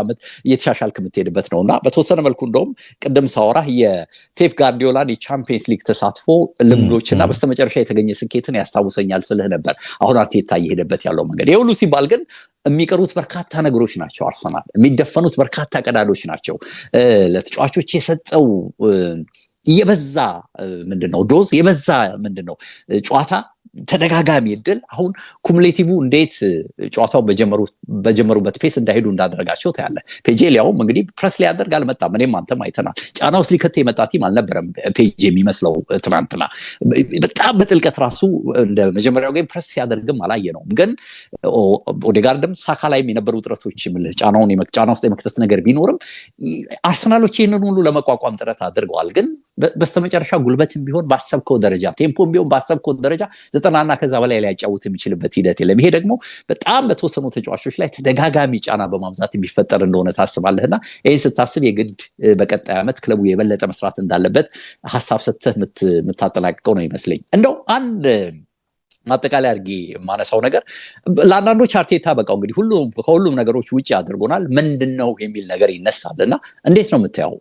ዓመት እየተሻሻልክ የምትሄድበት ነውና በተወሰነ መልኩ እንደውም ቅድም ሳወራህ የፔፕ ጋርዲዮላን የቻምፒየንስ ሊግ ተሳትፎ ልምዶችና በስተመጨረሻ የተገኘ ስኬትን ያስታውሰኛል ስልህ ነበር። አሁን አርቴታ እየሄደበት ያለው መንገድ የሁሉ ሲባል ግን የሚቀሩት በርካታ ነገሮች ናቸው። አርሰናል የሚደፈኑት በርካታ ቀዳዶች ናቸው። ለተጫዋቾች የሰጠው የበዛ ምንድነው ዶዝ የበዛ ምንድነው ጨዋታ ተደጋጋሚ እድል አሁን ኩሙሌቲቭ እንዴት ጨዋታው በጀመሩበት ፔስ እንዳይሄዱ እንዳደረጋቸው ታያለ። ፔጄሊያውም እንግዲህ ፕረስ ሊያደርግ አልመጣም። እኔም አንተም አይተናል። ጫና ውስጥ ሊከት የመጣ ቲም አልነበረም ፔጄ የሚመስለው ትናንትና በጣም በጥልቀት ራሱ እንደ መጀመሪያው ጌም ፕረስ ሲያደርግም አላየነውም። ግን ኦዴጋርድም ሳካ ላይም የነበሩ ጥረቶች ጫና ውስጥ የመክተት ነገር ቢኖርም አርሰናሎች ይህንን ሁሉ ለመቋቋም ጥረት አድርገዋል። ግን በስተመጨረሻ ጉልበትም ቢሆን ባሰብከው ደረጃ ቴምፖም ቢሆን ባሰብከው ደረጃ 90 እና ከዛ በላይ ሊያጫውት የሚችልበት ሂደት የለም። ይሄ ደግሞ በጣም በተወሰኑ ተጫዋቾች ላይ ተደጋጋሚ ጫና በማብዛት የሚፈጠር እንደሆነ ታስባለህና ይህን ስታስብ የግድ በቀጣይ ዓመት ክለቡ የበለጠ መስራት እንዳለበት ሀሳብ ሰጥተህ የምታጠናቅቀው ነው ይመስለኝ። እንደው አንድ ማጠቃለያ አድርጌ የማነሳው ነገር ለአንዳንዶች አርቴታ በቃው እንግዲህ ከሁሉም ነገሮች ውጭ አድርጎናል ምንድነው የሚል ነገር ይነሳልና እንዴት ነው የምታየው?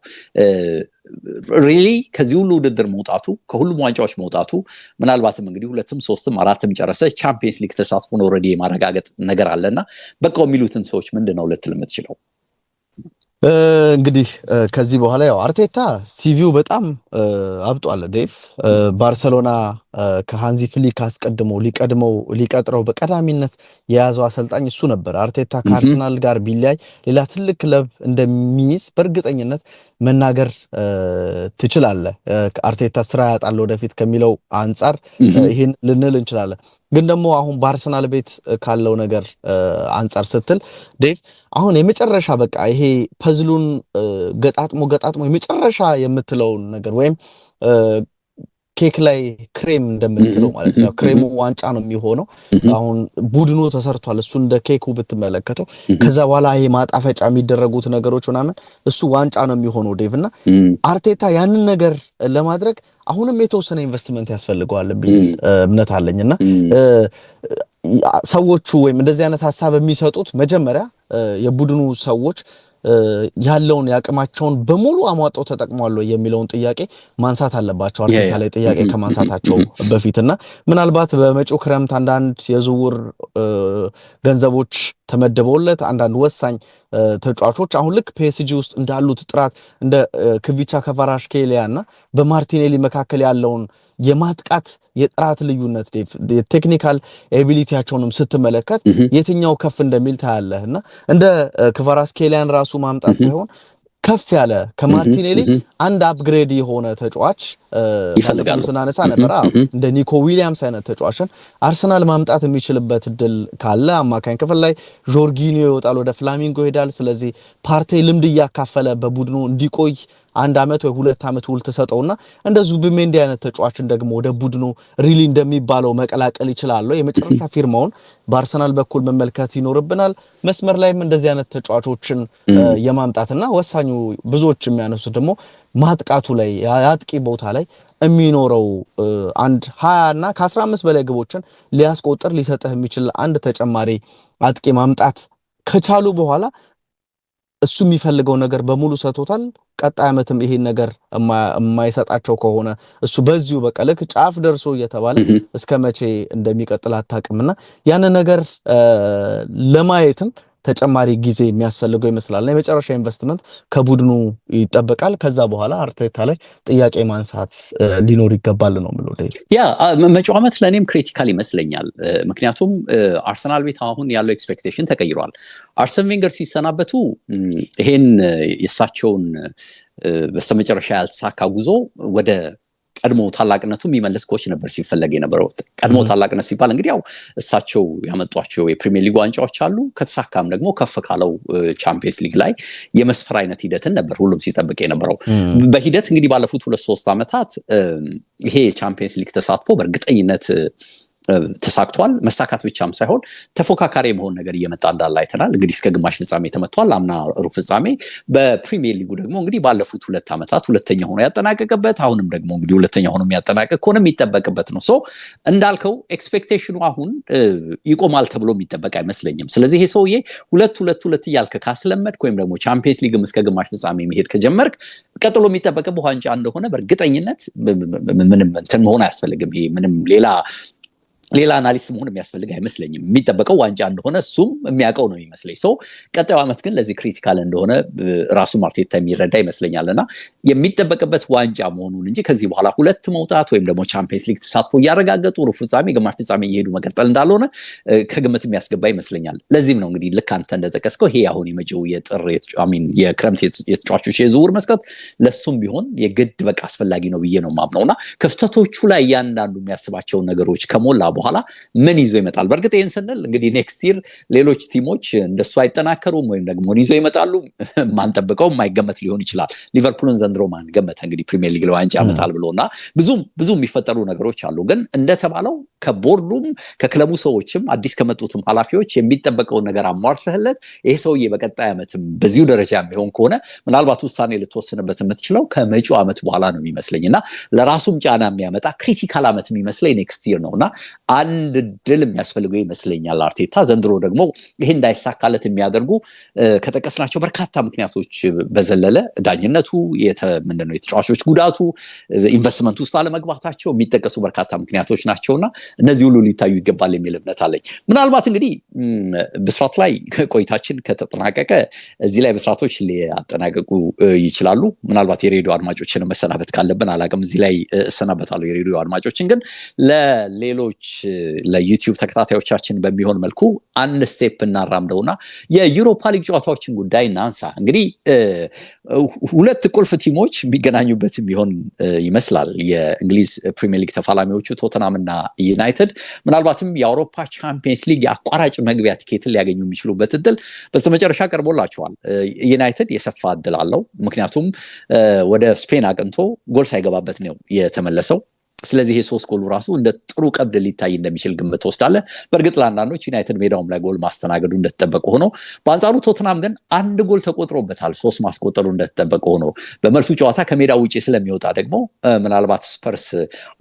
ሪሊ ከዚህ ሁሉ ውድድር መውጣቱ ከሁሉም ዋንጫዎች መውጣቱ ምናልባትም እንግዲህ 2ም 3ም 4ም ጨረሰ ቻምፒየንስ ሊግ ተሳትፎን ኦልሬዲ የማረጋገጥ ነገር አለና በቃው የሚሉትን ሰዎች ምንድነው ልትል የምትችለው? እንግዲህ ከዚህ በኋላ ያው አርቴታ ሲቪው በጣም አብጧል። ዴቭ ባርሰሎና ከሃንዚ ፍሊክ አስቀድሞ ሊቀጥረው በቀዳሚነት የያዘው አሰልጣኝ እሱ ነበር። አርቴታ ከአርሰናል ጋር ቢለያይ ሌላ ትልቅ ክለብ እንደሚይዝ በእርግጠኝነት መናገር ትችላለህ። አርቴታ ስራ ያጣል ወደፊት ከሚለው አንጻር ይሄን ልንል እንችላለን። ግን ደግሞ አሁን በአርሰናል ቤት ካለው ነገር አንጻር ስትል ዴቭ አሁን የመጨረሻ በቃ ይሄ ፐዝሉን ገጣጥሞ የመጨረሻ የምትለውን ነገር ወይም ኬክ ላይ ክሬም እንደምትለው ማለት ነው። ክሬሙ ዋንጫ ነው የሚሆነው። አሁን ቡድኑ ተሰርቷል። እሱ እንደ ኬኩ ብትመለከተው ከዛ በኋላ ይሄ ማጣፈጫ የሚደረጉት ነገሮች ምናምን እሱ ዋንጫ ነው የሚሆነው ዴቭና አርቴታ ያንን ነገር ለማድረግ አሁንም የተወሰነ ኢንቨስትመንት ያስፈልገዋል ብዬ እምነት አለኝና ሰዎቹ ወይም እንደዚህ አይነት ሐሳብ የሚሰጡት መጀመሪያ የቡድኑ ሰዎች ያለውን ያቅማቸውን በሙሉ አሟጣው ተጠቅሟል የሚለውን ጥያቄ ማንሳት አለባቸው። አርቴታ ላይ ጥያቄ ከማንሳታቸው በፊትና ምናልባት በመጪው ክረምት አንዳንድ የዝውውር ገንዘቦች ተመደበውለት አንዳንድ ወሳኝ ተጫዋቾች አሁን ልክ ፒኤስጂ ውስጥ እንዳሉት ጥራት እንደ ክቪቻ ከቫራሽኬሊያና በማርቲኔሊ መካከል ያለውን የማጥቃት የጥራት ልዩነት ቴክኒካል ኤቢሊቲያቸውንም ስትመለከት የትኛው ከፍ እንደሚል ታያለህና እንደ ክቫራሽኬሊያን ራሱ ማምጣት ሳይሆን ከፍ ያለ ከማርቲኔሊ አንድ አፕግሬድ የሆነ ተጫዋች ይፈልጋሉ ስናነሳ ነበር። እንደ ኒኮ ዊሊያምስ አይነት ተጫዋችን አርሰናል ማምጣት የሚችልበት እድል ካለ አማካኝ ክፍል ላይ ጆርጊኒዮ ይወጣል፣ ወደ ፍላሚንጎ ይሄዳል። ስለዚህ ፓርቴ ልምድ እያካፈለ በቡድኑ እንዲቆይ 1 ዓመት ወይ 2 ዓመት ውል ተሰጠውና እንደዚሁ ዙቢሜንዲ አይነት ተጫዋችን ደግሞ ወደ ቡድኑ ሪሊ እንደሚባለው መቀላቀል ይችላል። የመጨረሻ ፊርማውን በአርሰናል በኩል መመልከት ይኖርብናል። መስመር ላይም እንደዚህ አይነት ተጫዋቾችን የማምጣትና ወሳኙ ብዙዎች የሚያነሱት ደግሞ ማጥቃቱ ላይ ያጥቂ ቦታ ላይ የሚኖረው አንድ 20 እና ከ15 በላይ ግቦችን ሊያስቆጥር ሊሰጥህ የሚችል አንድ ተጨማሪ አጥቂ ማምጣት ከቻሉ በኋላ እሱ የሚፈልገው ነገር በሙሉ ሰጥቶታል። ቀጣይ ዓመትም ይሄን ነገር የማይሰጣቸው ከሆነ እሱ በዚሁ በቃ ልክ ጫፍ ደርሶ እየተባለ እስከ መቼ እንደሚቀጥል አታውቅምና ያን ነገር ለማየትም ተጨማሪ ጊዜ የሚያስፈልገው ይመስላልና የመጨረሻ ኢንቨስትመንት ከቡድኑ ይጠበቃል። ከዛ በኋላ አርቴታ ላይ ጥያቄ ማንሳት ሊኖር ይገባል ነው ምለው። ያ መጪው ዓመት ለኔም ክሪቲካል ይመስለኛል። ምክንያቱም አርሰናል ቤት አሁን ያለው ኤክስፔክቴሽን ተቀይሯል። አርሰን ቬንገር ሲሰናበቱ ይሄን የሳቸውን በስተመጨረሻ ያልተሳካ ጉዞ ወደ ቀድሞ ታላቅነቱ የሚመልስ ኮች ነበር ሲፈለግ የነበረው። ቀድሞ ታላቅነት ሲባል እንግዲህ ያው እሳቸው ያመጧቸው የፕሪሚየር ሊግ ዋንጫዎች አሉ። ከተሳካም ደግሞ ከፍ ካለው ቻምፒየንስ ሊግ ላይ የመስፈር አይነት ሂደትን ነበር ሁሉም ሲጠብቅ የነበረው። በሂደት እንግዲህ ባለፉት 2-3 ዓመታት ይሄ የቻምፒየንስ ሊግ ተሳትፎ በእርግጠኝነት ተሳክቷል። መሳካት ብቻም ሳይሆን ተፎካካሪ መሆን ነገር እየመጣ እንዳለ አይተናል። እንግዲህ እስከ ግማሽ ፍጻሜ ተመቷል። አምና ሩብ ፍጻሜ። በፕሪሚየር ሊጉ ደግሞ እንግዲህ ባለፉት 2 ዓመታት ሁለተኛ ሆኖ ያጠናቀቀበት፣ አሁንም ደግሞ እንግዲህ ሁለተኛ ሆኖ የሚያጠናቀቅ ከሆነ የሚጠበቅበት ነው። ሶ እንዳልከው ኤክስፔክቴሽኑ አሁን ይቆማል ተብሎ የሚጠበቅ አይመስለኝም። ስለዚህ ይሄ ሰውዬ ሁለት እያልከ ካስለመድክ ወይም ደግሞ ቻምፒየንስ ሊግም እስከ ግማሽ ፍጻሜ መሄድ ከጀመርክ ቀጥሎ የሚጠበቅብህ ዋንጫ እንደሆነ በእርግጠኝነት ምንም እንትን መሆን አያስፈልግም። ይሄ ምንም ሌላ አናሊስት መሆን የሚያስፈልግ አይመስለኝም። የሚጠበቀው ዋንጫ እንደሆነ እሱም የሚያውቀው ነው የሚመስለኝ። ሰው ቀጣዩ ዓመት ግን ለዚህ ክሪቲካል እንደሆነ ራሱ አርቴታ የሚረዳ ይመስለኛልና የሚጠበቅበት ዋንጫ መሆኑን እንጂ ከዚህ በኋላ 2 መውጣት ወይም ደግሞ ቻምፒየንስ ሊግ ተሳትፎ እያረጋገጡ ሩብ ፍጻሜ፣ ግማሽ ፍጻሜ እየሄዱ መቀጠል እንዳልሆነ ከግምት የሚያስገባ ይመስለኛል። ለዚህም ነው እንግዲህ ልክ አንተ እንደጠቀስከው ይሄ አሁን የመጪው የክረምት የተጫዋቾች የዝውውር መስኮት ለሱም ቢሆን የግድ በቃ አስፈላጊ ነው ብዬ ነው የማምነውና ክፍተቶቹ ላይ እያንዳንዱ የሚያስባቸውን ነገሮች ከሞላ በኋላ ምን ይዞ ይመጣል? በእርግጥ ይህን ስንል እንግዲህ ኔክስት ይር ሌሎች ቲሞች እንደሱ አይጠናከሩም ወይም ደግሞ ምን ይዞ ይመጣሉ ማንጠብቀው የማይገመት ሊሆን ይችላል። ሊቨርፑልን ዘንድሮ ማን ገመተ እንግዲህ ፕሪሚየር ሊግ ለዋንጫ ያመጣል ብሎና ብዙ የሚፈጠሩ ነገሮች አሉ። ግን እንደተባለው ከቦርዱም ከክለቡ ሰዎችም አዲስ ከመጡትም ኃላፊዎች የሚጠበቀውን ነገር አሟርተህለት ይሄ ሰውዬ በቀጣይ ዓመትም በዚሁ ደረጃ የሚሆን ከሆነ ምናልባት ውሳኔ ልትወስንበት የምትችለው ከመጪው ዓመት በኋላ ነው የሚመስለኝና ለራሱም ጫና የሚያመጣ ክሪቲካል ዓመት የሚመስለኝ ኔክስት ይር ነውና አንድ ድል የሚያስፈልገው ይመስለኛል አርቴታ። ዘንድሮ ደግሞ ይሄ እንዳይሳካለት የሚያደርጉ ከጠቀስናቸው በርካታ ምክንያቶች በዘለለ ዳኝነቱ፣ ምንድነው የተጫዋቾች ጉዳቱ፣ ኢንቨስትመንት ውስጥ አለመግባታቸው የሚጠቀሱ በርካታ ምክንያቶች ናቸውና እነዚህ ሁሉ ሊታዩ ይገባል የሚል እምነት አለኝ። ምናልባት እንግዲህ ብስራት ላይ ቆይታችን ከተጠናቀቀ እዚህ ላይ ብስራቶች ሊያጠናቀቁ ይችላሉ። ምናልባት የሬዲዮ አድማጮችን መሰናበት ካለብን አላቅም፣ እዚህ ላይ እሰናበታለሁ የሬዲዮ አድማጮችን። ግን ለሌሎች ለዩቲዩብ ተከታታዮቻችን በሚሆን መልኩ አንድ ስቴፕ እናራምደውና የዩሮፓ ሊግ ጨዋታዎችን ጉዳይ እናንሳ። እንግዲህ 2 ቁልፍ ቲሞች የሚገናኙበት ቢሆን ይመስላል። የእንግሊዝ ፕሪሚየር ሊግ ተፋላሚዎቹ ቶተናም እና ዩናይትድ ምናልባትም የአውሮፓ ቻምፒየንስ ሊግ አቋራጭ መግቢያ ቲኬትን ሊያገኙ የሚችሉበት እድል በስተመጨረሻ ቀርቦላቸዋል። ዩናይትድ የሰፋ እድል አለው። ምክንያቱም ወደ ስፔን አቅንቶ ጎል ሳይገባበት ነው የተመለሰው። ስለዚህ ይሄ 3 ጎሉ ራሱ እንደ ጥሩ ቀብድ ሊታይ እንደሚችል ግምት ወስዳለ። በእርግጥ ለአንዳንዶች ዩናይትድ ሜዳውም ላይ ጎል ማስተናገዱ እንደተጠበቀ ሆኖ በአንጻሩ ቶተናም ግን 1 ጎል ተቆጥሮበታል። 3 ማስቆጠሩ እንደተጠበቀ ሆኖ በመልሱ ጨዋታ ከሜዳ ውጪ ስለሚወጣ ደግሞ ምናልባት ስፐርስ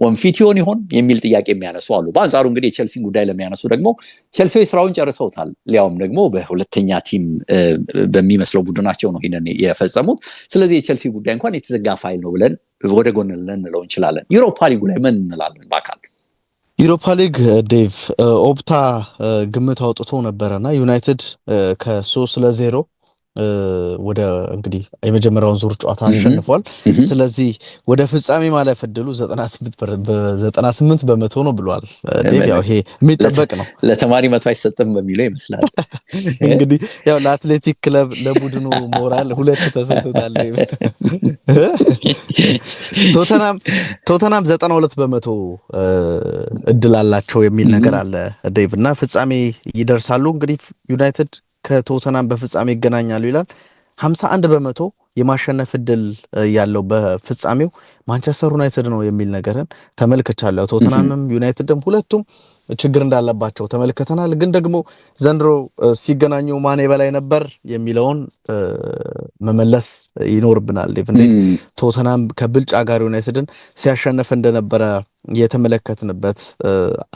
ወንፊት ይሆን የሚል ጥያቄ የሚያነሱ አሉ። በአንጻሩ እንግዲህ የቼልሲን ጉዳይ ለሚያነሱ ደግሞ ቼልሲዎች ስራውን ጨርሰውታል። ሊያውም ደግሞ በሁለተኛ ቲም በሚመስለው ቡድናቸው ነው ይሄንን የፈጸሙት። ስለዚህ የቼልሲ ጉዳይ እንኳን የተዘጋ ፋይል ነው ብለን ወደ ጎን ልንለው እንችላለን። ዩሮፓ ሊጉ ላይ ምን እንላለን? በአካል ዩሮፓ ሊግ ዴቭ ኦፕታ ግምት አውጥቶ ነበረና ዩናይትድ ከ3-0 ወደ እንግዲህ የመጀመሪያውን ዙር ጨዋታ አሸንፏል። ስለዚህ ወደ ፍጻሜ ማለፍ እድሉ 98 በመቶ ነው ብሏል ዴቭ። ያው ይሄ የሚጠበቅ ነው። ለተማሪ 100 አይሰጥም በሚለው ይመስላል። እንግዲህ ያው ለአትሌቲክ ክለብ ለቡድኑ ሞራል 2 ተሰጥቶታል። ቶተናም 92 በመቶ እድል አላቸው የሚል ነገር አለ ዴቭ እና ፍጻሜ ይደርሳሉ። እንግዲህ ዩናይትድ ከቶተናም በፍጻሜ ይገናኛሉ ይላል። 51 በመቶ የማሸነፍ እድል ያለው በፍጻሜው ማንቸስተር ዩናይትድ ነው የሚል ነገርን ተመልክቻለሁ። ቶተናምም ዩናይትድም ሁለቱም ችግር እንዳለባቸው ተመልክተናል። ግን ደግሞ ዘንድሮ ሲገናኙ ማን በላይ ነበር የሚለውን መመለስ ይኖርብናል። እንዴት ቶተናም ከብልጫ ጋር ዩናይትድን ሲያሸንፍ እንደነበረ የተመለከትንበት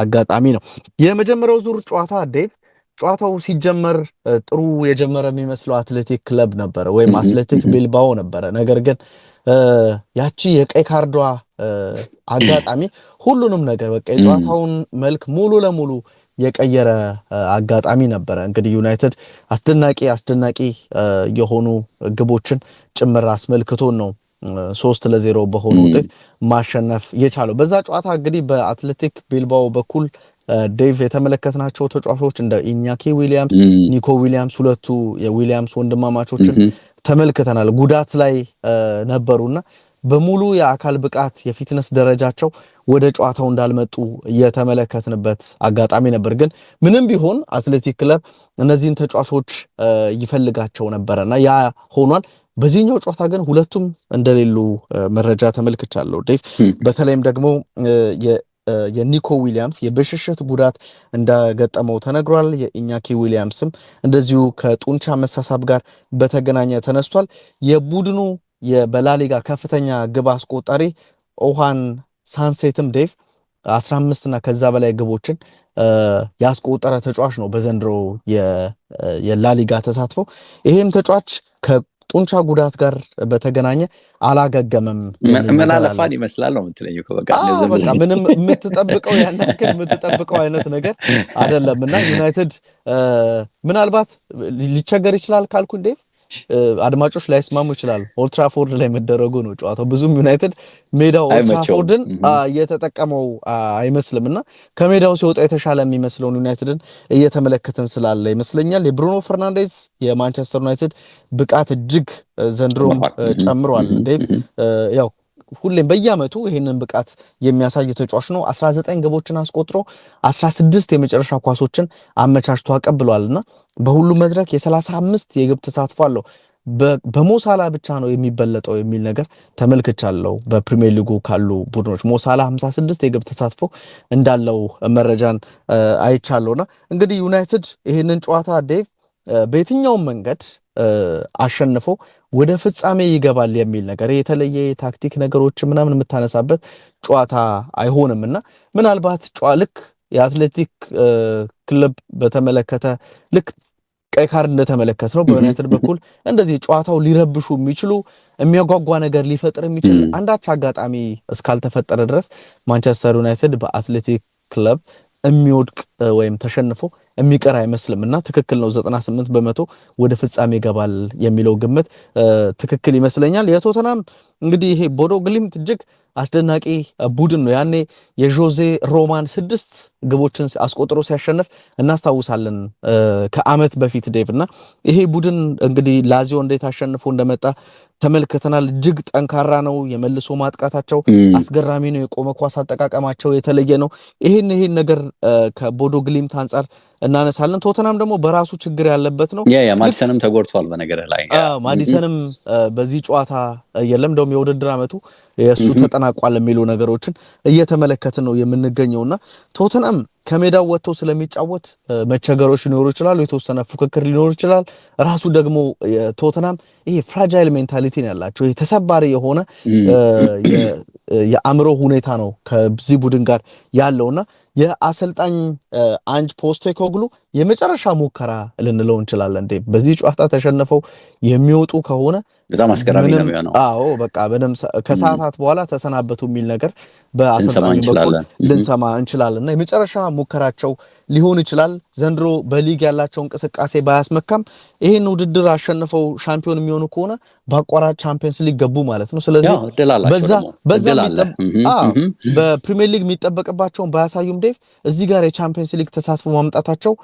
አጋጣሚ ነው። የመጀመሪያው ዙር ጨዋታ ዴቭ ጨዋታው ሲጀመር ጥሩ የጀመረ የሚመስለው አትሌቲክ ክለብ ነበረ ወይም አትሌቲክ ቢልባኦ ነበረ። ነገር ግን ያቺ የቀይ ካርዷ አጋጣሚ ሁሉንም ነገር በቃ የጨዋታውን መልክ ሙሉ ለሙሉ የቀየረ አጋጣሚ ነበረ። እንግዲህ ዩናይትድ አስደናቂ የሆኑ ግቦችን ጭምር አስመልክቶን ነው 3-0 በሆነ ውጤት ማሸነፍ የቻለው። በዛ ጨዋታ እንግዲህ በአትሌቲክ ቢልባኦ በኩል ዴቭ የተመለከትናቸው ተጫዋቾች እንደ ኢኛኪ ዊሊያምስ፣ ኒኮ ዊሊያምስ ሁለቱ የዊሊያምስ ወንድማማቾችን ተመልክተናል። ጉዳት ላይ ነበሩና በሙሉ የአካል ብቃት የፊትነስ ደረጃቸው ወደ ጨዋታው እንዳልመጡ የተመለከትንበት አጋጣሚ ነበር። ግን ምንም ቢሆን አትሌቲክ ክለብ እነዚህን ተጫዋቾች ይፈልጋቸው ነበርና ያ ሆኗል። በዚህኛው ጨዋታ ግን ሁለቱም እንደሌሉ መረጃ ተመልክቻለሁ ዴቭ። በተለይም ደግሞ የኒኮ ዊሊያምስ የብሽሽት ጉዳት እንደገጠመው ተነግሯል። የኢኛኪ ዊሊያምስም እንደዚሁ ከጡንቻ መሳሳብ ጋር በተገናኘ ተነስቷል። የቡድኑ በላሊጋ ከፍተኛ ግብ አስቆጣሪ ኦሃን ሳንሴትም ዴቭ 15 እና ከዛ በላይ ግቦችን ያስቆጠረ ተጫዋች ነው በዘንድሮ የላሊጋ ተሳትፎ። ይሄም ተጫዋች ከጡንቻ ጉዳት ጋር በተገናኘ አላገገመም። ምን አለፋን ይመስላል ነው የምትለኝ እኮ በቃ ምንም የምትጠብቀው ያን ያክል የምትጠብቀው አይነት ነገር አይደለምና ዩናይትድ ምናልባት ሊቸገር ይችላል ካልኩ ዴቭ አድማጮች ላይስማሙ ይችላል። ኦልትራፎርድ ላይ መደረጉ ነው ጨዋታው ብዙም ዩናይትድ ሜዳው ኦልትራፎርድን እየተጠቀመው አይመስልምና ከሜዳው ሲወጣ የተሻለ የሚመስለውን ዩናይትድን እየተመለከትን ስላለ ይመስለኛል። የብሩኖ ፈርናንዴዝ የማንቸስተር ዩናይትድ ብቃት እጅግ ዘንድሮም ጨምሯል ዴቭ። ያው ሁሌም በየአመቱ ይሄንን ብቃት የሚያሳይ ተጫዋች ነው። 19 ግቦችን አስቆጥሮ 16 የመጨረሻ ኳሶችን አመቻችቶ አቀብሏልና በሁሉም መድረክ የ35 የግብ ተሳትፎ አለው። በሞሳላ ብቻ ነው የሚበለጠው የሚል ነገር ተመልክቻለሁ። በፕሪሚየር ሊጉ ካሉ ቡድኖች ሞሳላ 56 የግብ ተሳትፎ እንዳለው መረጃን አይቻለሁና እንግዲህ ዩናይትድ ይሄንን ጨዋታ ዴቭ በየትኛውም መንገድ አሸንፎ ወደ ፍጻሜ ይገባል የሚል ነገር የተለየ ታክቲክ ነገሮች ምናምን የምታነሳበት ጨዋታ አይሆንምና ምናልባት ልክ የአትሌቲክ ክለብ በተመለከተ ልክ ቀይ ካርድ እንደተመለከት ነው በዩናይትድ በኩል እንደዚህ ጨዋታው ሊረብሹ የሚችሉ የሚያጓጓ ነገር ሊፈጥር የሚችል አንዳች አጋጣሚ እስካልተፈጠረ ድረስ ማንቸስተር ዩናይትድ በአትሌቲክ ክለብ የሚወድቅ ወይም ተሸንፎ የሚቀር አይመስልምና ትክክል ነው። 98% ወደ ፍጻሜ ይገባል የሚለው ግምት ትክክል ይመስለኛል። የቶተናም እንግዲህ ይሄ ቦዶ ግሊምት እጅግ አስደናቂ ቡድን ነው። ያኔ የጆዜ ሮማን 6 ግቦችን አስቆጥሮ ሲያሸንፍ እናስታውሳለን ከአመት በፊት ዴቭና ይሄ ቡድን እንግዲህ ላዚዮ እንዴት አሸንፎ እንደመጣ ተመልክተናል። እጅግ ጠንካራ ነው። የመልሶ ማጥቃታቸው አስገራሚ ነው። የቆመ ኳስ አጠቃቀማቸው የተለየ ነው። ይሄን ነገር ከቦዶ ግሊምት አንጻር እናነሳለን። ቶተናም ደግሞ በራሱ ችግር ያለበት ነው። ማዲሰንም ተጎድቷል በነገርህ ላይ ማዲሰንም በዚህ ጨዋታ የለም። እንደውም የውድድር አመቱ የእሱ ተጠናቋል የሚሉ ነገሮችን እየተመለከትን ነው የምንገኘውና ቶተናም ከሜዳው ወጥቶ ስለሚጫወት መቸገሮች ሊኖሩ ይችላሉ። የተወሰነ ፉክክር ሊኖር ይችላል። ራሱ ደግሞ ቶተናም ይሄ ፍራጃይል ሜንታሊቲ ነው ያላቸው። ተሰባሪ የሆነ የአእምሮ ሁኔታ ነው ከዚህ ቡድን ጋር ያለውና የአሰልጣኝ አንጅ ፖስቴኮግሉ የመጨረሻ ሙከራ ልንለው እንችላለን። በዚህ ጨዋታ ተሸነፈው የሚወጡ ከሆነ በጣም አስገራሚ ነው የሚሆነው። በቃ ምንም ከሰዓታት በኋላ ተሰናበቱ የሚል ነገር በአሰልጣኙ በኩል ልንሰማ እንችላለንና የመጨረሻ ሙከራቸው ሊሆን ይችላል። ዘንድሮ በሊግ ያላቸው እንቅስቃሴ ባያስመካም ይሄን ውድድር አሸንፈው ሻምፒዮን የሚሆኑ ከሆነ በአቋራጭ ቻምፒየንስ ሊግ ገቡ ማለት ነው። ስለዚህ በዛ በፕሪሚየር ሊግ የሚጠበቅባቸውን ባያሳዩም ዴቭ እዚህ ጋር የቻምፒየንስ ሊግ ተሳትፎ ማምጣታቸው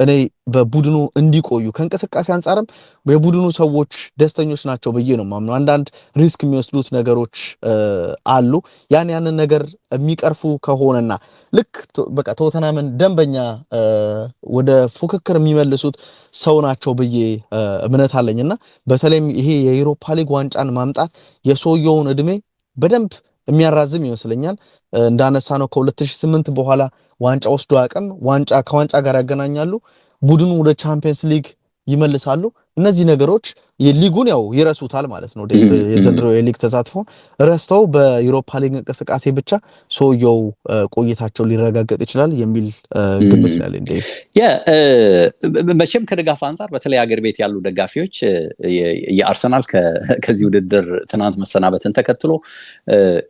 እኔ በቡድኑ እንዲቆዩ ከእንቅስቃሴ አንጻርም የቡድኑ ሰዎች ደስተኞች ናቸው ብዬ ነው ማምነው። አንዳንድ ሪስክ የሚወስዱት ነገሮች አሉ። ያንን ነገር የሚቀርፉ ከሆነና ልክ በቃ ቶተናምን ደንበኛ ወደ ፉክክር የሚመልሱት ሰው ናቸው ብዬ እምነት አለኝና በተለይም ይሄ የዩሮፓ ሊግ ዋንጫን ማምጣት የሰውየውን እድሜ በደንብ የሚያራዝም ይመስለኛል። እንዳነሳ ነው ከ2008 በኋላ ዋንጫ ወስዶ አቅም ከዋንጫ ጋር ያገናኛሉ። ቡድኑ ወደ ቻምፒየንስ ሊግ ይመልሳሉ። እነዚህ ነገሮች የሊጉን ያው ይረሱታል ማለት ነው። ዴቭ የዘንድሮ የሊግ ተሳትፎ ረስተው በዩሮፓ ሊግ እንቅስቃሴ ብቻ ሰውየው ቆይታቸው ሊረጋገጥ ይችላል የሚል ግምት ነው ያለኝ ዴቭ። መቼም ከድጋፍ አንጻር በተለይ አገር ቤት ያሉ ደጋፊዎች የአርሰናል ከዚህ ውድድር ትናንት መሰናበትን ተከትሎ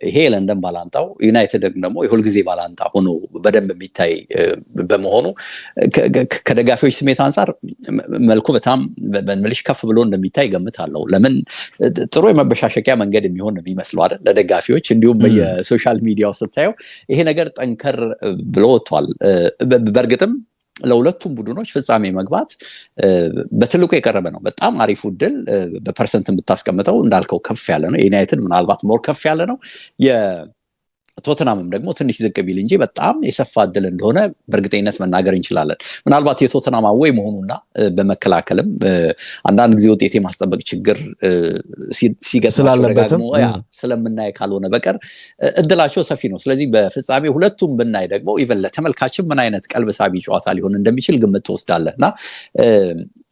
ይሄ ለንደን ባላንጣው ዩናይትድ ደግሞ የሁልጊዜ ባላንጣ ሆኖ በደንብ የሚታይ በመሆኑ ከደጋፊዎች ስሜት አንጻር መልኩ በጣም መልሽ ከፍ ብሎ እንደሚታይ ገምታለሁ። ለምን ጥሩ የመበሻሸቂያ መንገድ የሚሆን ነው የሚመስለው አይደል ለደጋፊዎች። እንዲሁም በየሶሻል ሚዲያው ስታየው ይሄ ነገር ጠንከር ብሎ ወጥቷል። በእርግጥም ለሁለቱም ቡድኖች ፍጻሜ መግባት በትልቁ የቀረበ ነው። በጣም አሪፍ ዕድል በፐርሰንት የምታስቀምጠው እንዳልከው ከፍ ያለ ነው። የዩናይትድ ምናልባት ሞር ከፍ ያለ ነው። ቶተናምም ደግሞ ትንሽ ዝቅ ቢል እንጂ በጣም የሰፋ ዕድል እንደሆነ በእርግጠኝነት መናገር እንችላለን። ምናልባት የቶተናም አዌይ መሆኑና በመከላከልም አንዳንድ ጊዜ ውጤት የማስጠበቅ ችግር ሲገጥማቸው ደግሞ ስለምናይ ካልሆነ በቀር ዕድላቸው ሰፊ ነው። ስለዚህ በፍጻሜ ሁለቱም ብናይ ደግሞ ኢቨን ለተመልካችም ምን አይነት ቀልብ ሳቢ ጨዋታ ሊሆን እንደሚችል ግምት ትወስዳለህ እና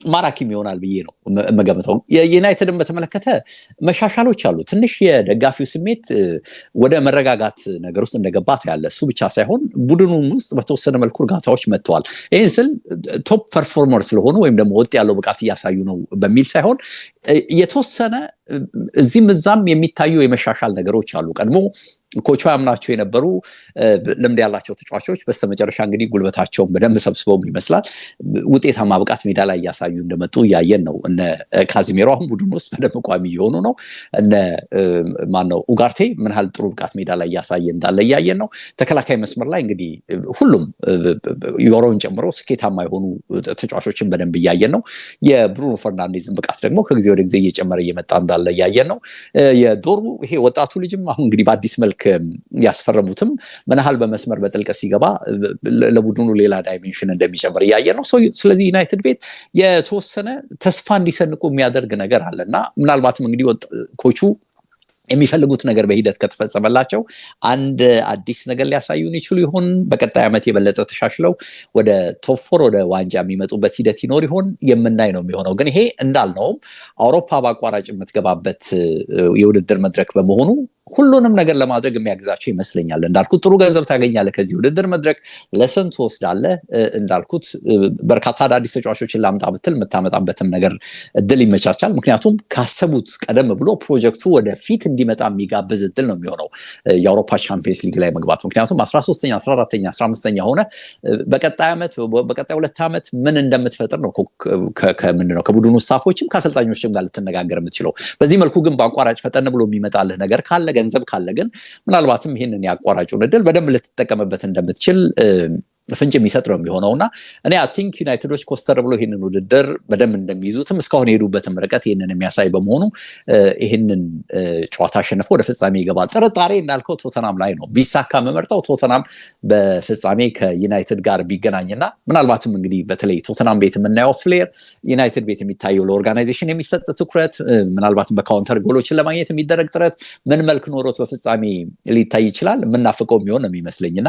ማራኪም ይሆናል ብዬ ነው የምገምተው። የዩናይትድን በተመለከተ መሻሻሎች አሉ። ትንሽ የደጋፊው ስሜት ወደ መረጋጋት ነገር ውስጥ እንደገባት ያለ እሱ ብቻ ሳይሆን ቡድኑም ውስጥ በተወሰነ መልኩ እርጋታዎች መጥተዋል። ይህን ስል ቶፕ ፐርፎርመር ስለሆኑ ወይም ደግሞ ወጥ ያለው ብቃት እያሳዩ ነው በሚል ሳይሆን የተወሰነ እዚህም እዛም የሚታዩ የመሻሻል ነገሮች አሉ። ቀድሞ ኮቹ ያምናቸው የነበሩ ልምድ ያላቸው ተጫዋቾች በስተመጨረሻ እንግዲህ ጉልበታቸውን በደንብ ሰብስበው ይመስላል ውጤታማ ብቃት ሜዳ ላይ እያሳዩ እንደመጡ እያየን ነው። እነ ካዚሜሮ አሁን ቡድን ውስጥ በደንብ ቋሚ የሆኑ ነው። እነ ማነው ኡጋርቴ ምን ያህል ጥሩ ብቃት ሜዳ ላይ እያሳየ እንዳለ እያየን ነው። ተከላካይ መስመር ላይ እንግዲህ ሁሉም ዮሮን ጨምሮ ስኬታማ የሆኑ ተጫዋቾችን በደንብ እያየን ነው። የብሩኖ ፈርናንዴዝን ብቃት ደግሞ ከጊዜ ወደ ጊዜ እየጨመረ እየመጣ እንዳለ እያየን ነው። የዶሩ ይሄ ወጣቱ ልጅም አሁን እንግዲህ በአዲስ መልክ ያስፈረሙትም ምን ያህል በመስመር በጥልቀት ሲገባ ለቡድኑ ሌላ ዳይሜንሽን እንደሚጨምር እያየን ነው። ስለዚህ ዩናይትድ ቤት የተወሰነ ተስፋ እንዲሰንቁ የሚያደርግ ነገር አለና ምናልባትም እንግዲህ ኮቹ የሚፈልጉት ነገር በሂደት ከተፈጸመላቸው አንድ አዲስ ነገር ሊያሳዩን ይችሉ ይሆን? በቀጣይ ዓመት የበለጠ ተሻሽለው ወደ ቶፕ ፎር ወደ ዋንጫ የሚመጡበት ሂደት ይኖር ይሆን? የምናይ ነው የሚሆነው። ግን ይሄ እንዳልነውም አውሮፓ በአቋራጭ የምትገባበት የውድድር መድረክ በመሆኑ ሁሉንም ነገር ለማድረግ የሚያግዛቸው ይመስለኛል። እንዳልኩት ጥሩ ገንዘብ ታገኛለህ ከዚህ ውድድር መድረክ፣ ለሰን ትወስዳለህ። እንዳልኩት በርካታ አዳዲስ ተጫዋቾችን ላምጣ ብትል የምታመጣበትም ነገር እድል ይመቻቻል። ምክንያቱም ካሰቡት ቀደም ብሎ ፕሮጀክቱ ወደፊት እንዲመጣ የሚጋብዝ እድል ነው የሚሆነው የአውሮፓ ቻምፒየንስ ሊግ ላይ መግባት። ምክንያቱም 13ኛ 14ኛ 15ኛ ሆነ በቀጣይ ዓመት በቀጣይ 2 ዓመት ምን እንደምትፈጥር ነው ከምንድነው ከቡድኑ ስታፎችም ከአሰልጣኞችም ጋር ልትነጋገር የምትችለው። በዚህ መልኩ ግን በአቋራጭ ፈጠን ብሎ የሚመጣልህ ነገር ካለ ገንዘብ ካለ ግን ምናልባትም ይህንን ያቋራጩን እድል በደንብ ልትጠቀምበት እንደምትችል ፍንጭ የሚሰጥ ነው የሚሆነውና እኔ አይ ቲንክ ዩናይትዶች ኮስተር ብሎ ይህንን ውድድር በደንብ እንደሚይዙትም እስካሁን የሄዱበትም ርቀት ይህንን የሚያሳይ በመሆኑ ይህንን ጨዋታ አሸንፈው ወደ ፍጻሜ ይገባል። ጥርጣሬ እንዳልከው ቶተናም ላይ ነው ቢሳካ መመርጠው ቶተናም በፍጻሜ ከዩናይትድ ጋር ቢገናኝና ምናልባትም እንግዲህ በተለይ ቶተናም ቤት የምናየው ፍሌር ዩናይትድ ቤት የሚታየው ለኦርጋናይዜሽን የሚሰጥ ትኩረት ምናልባትም በካውንተር ጎሎችን ለማግኘት የሚደረግ ጥረት ምን መልክ ኖሮት በፍጻሜ ሊታይ ይችላል የምናፍቀው የሚሆን ነው የሚመስለኝና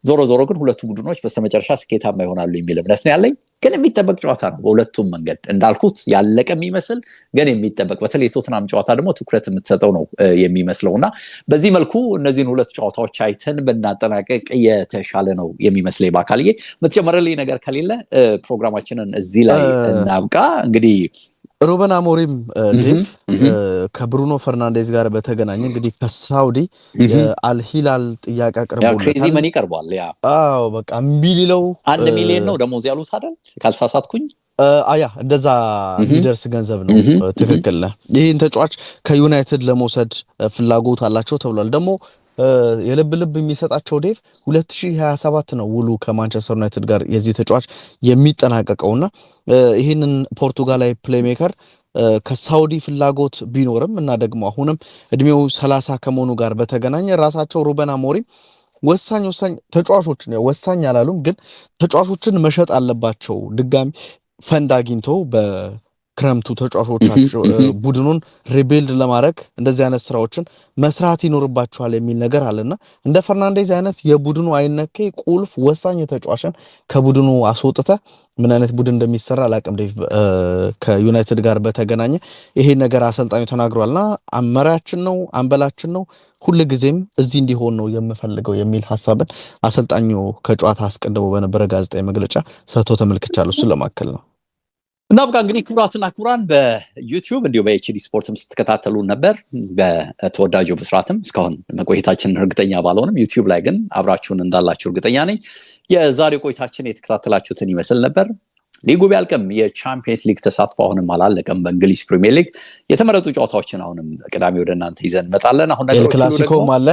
ዞሮ ዞሮ ግን ሁለቱ ቡድኖች በስተመጨረሻ ስኬታማ ይሆናሉ የሚል እምነት ነው ያለኝ። ግን የሚጠበቅ ጨዋታ ነው በሁለቱም መንገድ እንዳልኩት ያለቀ የሚመስል ግን የሚጠበቅ በተለይ ቶተናም ጨዋታ ደግሞ ትኩረት የምትሰጠው ነው የሚመስለውና በዚህ መልኩ እነዚህን ሁለት ጨዋታዎች አይተን ብናጠናቀቅ የተሻለ ነው የሚመስለኝ። በአካልዬ የምትጨምርልኝ ነገር ከሌለ ፕሮግራማችንን እዚህ ላይ እናብቃ። እንግዲህ ሩበን አሞሪም ዴቭ ከብሩኖ ፈርናንዴዝ ጋር በተገናኘ እንግዲህ ከሳውዲ አልሂላል ጥያቄ አቅርቦለታል። ክሬዚ መኒ ቀርቧል። አዎ በቃ ሚሊለው 1 ሚሊዮን ነው ደሞዝ ያሉት አይደል ካልሳሳትኩኝ። አያ እንደዛ የሚደርስ ገንዘብ ነው። ትክክል ነህ። ይህን ተጫዋች ከዩናይትድ ለመውሰድ ፍላጎት አላቸው ተብሏል። ደግሞ የልብ የሚሰጣቸው ዴቭ 2027 ነው ውሉ ከማንቸስተር ዩናይትድ ጋር የዚህ ተጫዋች የሚጠናቀቀውና ይህንን ፖርቱጋላዊ ፕሌይሜከር ከሳውዲ ፍላጎት ቢኖርም እና ደግሞ አሁንም እድሜው 30 ከመሆኑ ጋር በተገናኘ ራሳቸው ሩበን አሞሪም ወሳኝ ተጫዋቾችን ወሳኝ አላሉም፣ ግን ተጫዋቾችን መሸጥ አለባቸው ድጋሚ ፈንድ አግኝተው ክረምቱ ተጫዋቾቻቸው ቡድኑን ሪቢልድ ለማድረግ እንደዚህ አይነት ስራዎችን መስራት ይኖርባቸዋል የሚል ነገር አለና እንደ ፈርናንዴዝ አይነት የቡድኑ አይነኬ ቁልፍ ወሳኝ ተጫዋችን ከቡድኑ አስወጥተ ምን አይነት ቡድን እንደሚሰራ አላቅም። ዴቭ ከዩናይትድ ጋር በተገናኘ ይሄ ነገር አሰልጣኙ ተናግሯልና አመራያችን ነው አንበላችን ነው ሁሉ ጊዜም እዚህ እንዲሆን ነው የምፈልገው የሚል ሐሳብን አሰልጣኙ ከጨዋታ አስቀድሞ በነበረ ጋዜጣዊ መግለጫ ሰጥቶ ተመልክቻለሁ። እሱ ለማከል ነው። እና በቃ እንግዲህ ክቡራትና ክቡራን በዩቲዩብ እንዲሁ በኤችዲ ስፖርትም ስትከታተሉ ነበር። በተወዳጁ ብስራትም እስካሁን መቆየታችንን እርግጠኛ ባልሆንም ዩቲዩብ ላይ ግን አብራችሁን እንዳላችሁ እርግጠኛ ነኝ። የዛሬው ቆይታችን የተከታተላችሁትን ይመስል ነበር። ሊጉ ቢያልቅም የቻምፒየንስ ሊግ ተሳትፎ አሁንም አላለቀም። በእንግሊዝ ፕሪሚየር ሊግ የተመረጡ ጨዋታዎችን አሁንም ቅዳሜ ወደ እናንተ ይዘን እንመጣለን። አሁን ኤል ክላሲኮም አለ።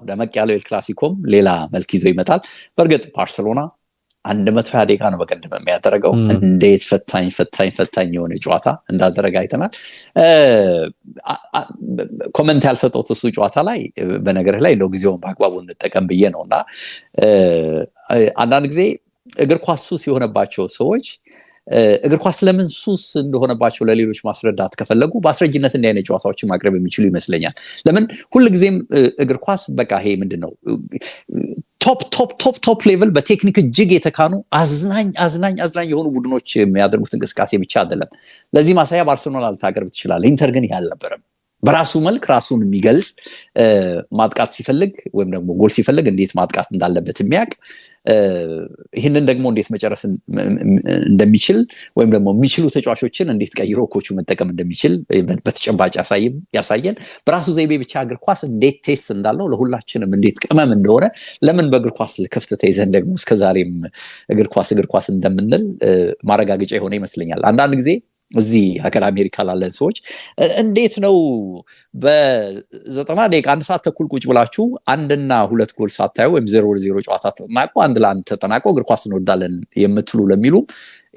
ደመቅ ያለው ኤል ክላሲኮም ሌላ መልክ ይዞ ይመጣል። በእርግጥ ባርሴሎና 120 ደቂቃ ነው በቀደም የሚያደርገው። እንዴት ፈታኝ የሆነ ጨዋታ እንዳደረገ አይተናል። ኮሜንት ያልሰጠሁት እሱ ጨዋታ ላይ በነገርህ ላይ ጊዜውን በአግባቡ እንጠቀም ብዬ ነውና አንዳንድ ጊዜ እግር ኳስ ሱስ የሆነባቸው ሰዎች እግር ኳስ ለምን ሱስ እንደሆነባቸው ለሌሎች ማስረዳት ከፈለጉ በአስረጅነት እንዲህ አይነት ጨዋታዎችን ማቅረብ የሚችሉ ይመስለኛል። ለምን ሁልጊዜም እግር ኳስ በቃ ይሄ ምንድነው ቶፕ ሌቭል በቴክኒክ እጅግ የተካኑ አዝናኝ የሆኑ ቡድኖች የሚያደርጉት እንቅስቃሴ ብቻ አይደለም። ለዚህ ማሳያ ባርሴሎና ልታቀርብ ትችላለህ። ኢንተር ግን ያልነበረም በራሱ መልክ ራሱን የሚገልጽ ማጥቃት ሲፈልግ ወይም ደግሞ ጎል ሲፈልግ እንዴት ማጥቃት እንዳለበት የሚያውቅ ይህንን ደግሞ እንዴት መጨረስ እንደሚችል ወይም ደግሞ የሚችሉ ተጫዋቾችን እንዴት ቀይሮ ኮቹ መጠቀም እንደሚችል በተጨባጭ ያሳየን በራሱ ዘይቤ ብቻ እግር ኳስ እንዴት ቴስት እንዳለው ለሁላችንም እንዴት ቅመም እንደሆነ ለምን በእግር ኳስ ክፍተት ተይዘን ደግሞ እስከዛሬም እግር ኳስ እንደምንል ማረጋገጫ የሆነ ይመስለኛል። አንዳንድ ጊዜ እዚህ ሀገር አሜሪካ ላለን ሰዎች እንዴት ነው በ90 ደቂቃ 1 ሰዓት ተኩል ቁጭ ብላችሁ 1 እና 2 ጎል ሳታዩ ወይም 0-0 ጨዋታ ተጠናቆ 1-1 ተጠናቆ እግር ኳስ እንወዳለን የምትሉ ለሚሉ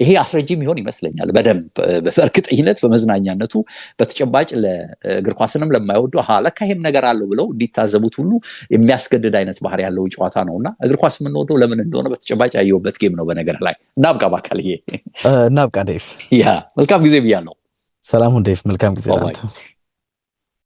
ይሄ አስረጂም ይሆን ይመስለኛል። በደንብ በእርግጠኝነት በመዝናኛነቱ በተጨባጭ ለእግር ኳስንም ለማይወዱ ለካ ይሄም ነገር አለው ብለው እንዲታዘቡት ሁሉ የሚያስገድድ አይነት ባህሪ ያለው ጨዋታ ነውና እግር ኳስ የምንወደው ለምን እንደሆነ በተጨባጭ ያየሁበት ጌም ነው። በነገር ላይ እናብቃ ባካልዬ እናብቃ ዴቭ። መልካም ጊዜ ብያለሁ። ሰላም ሁን ዴቭ። መልካም ጊዜ ላንተ።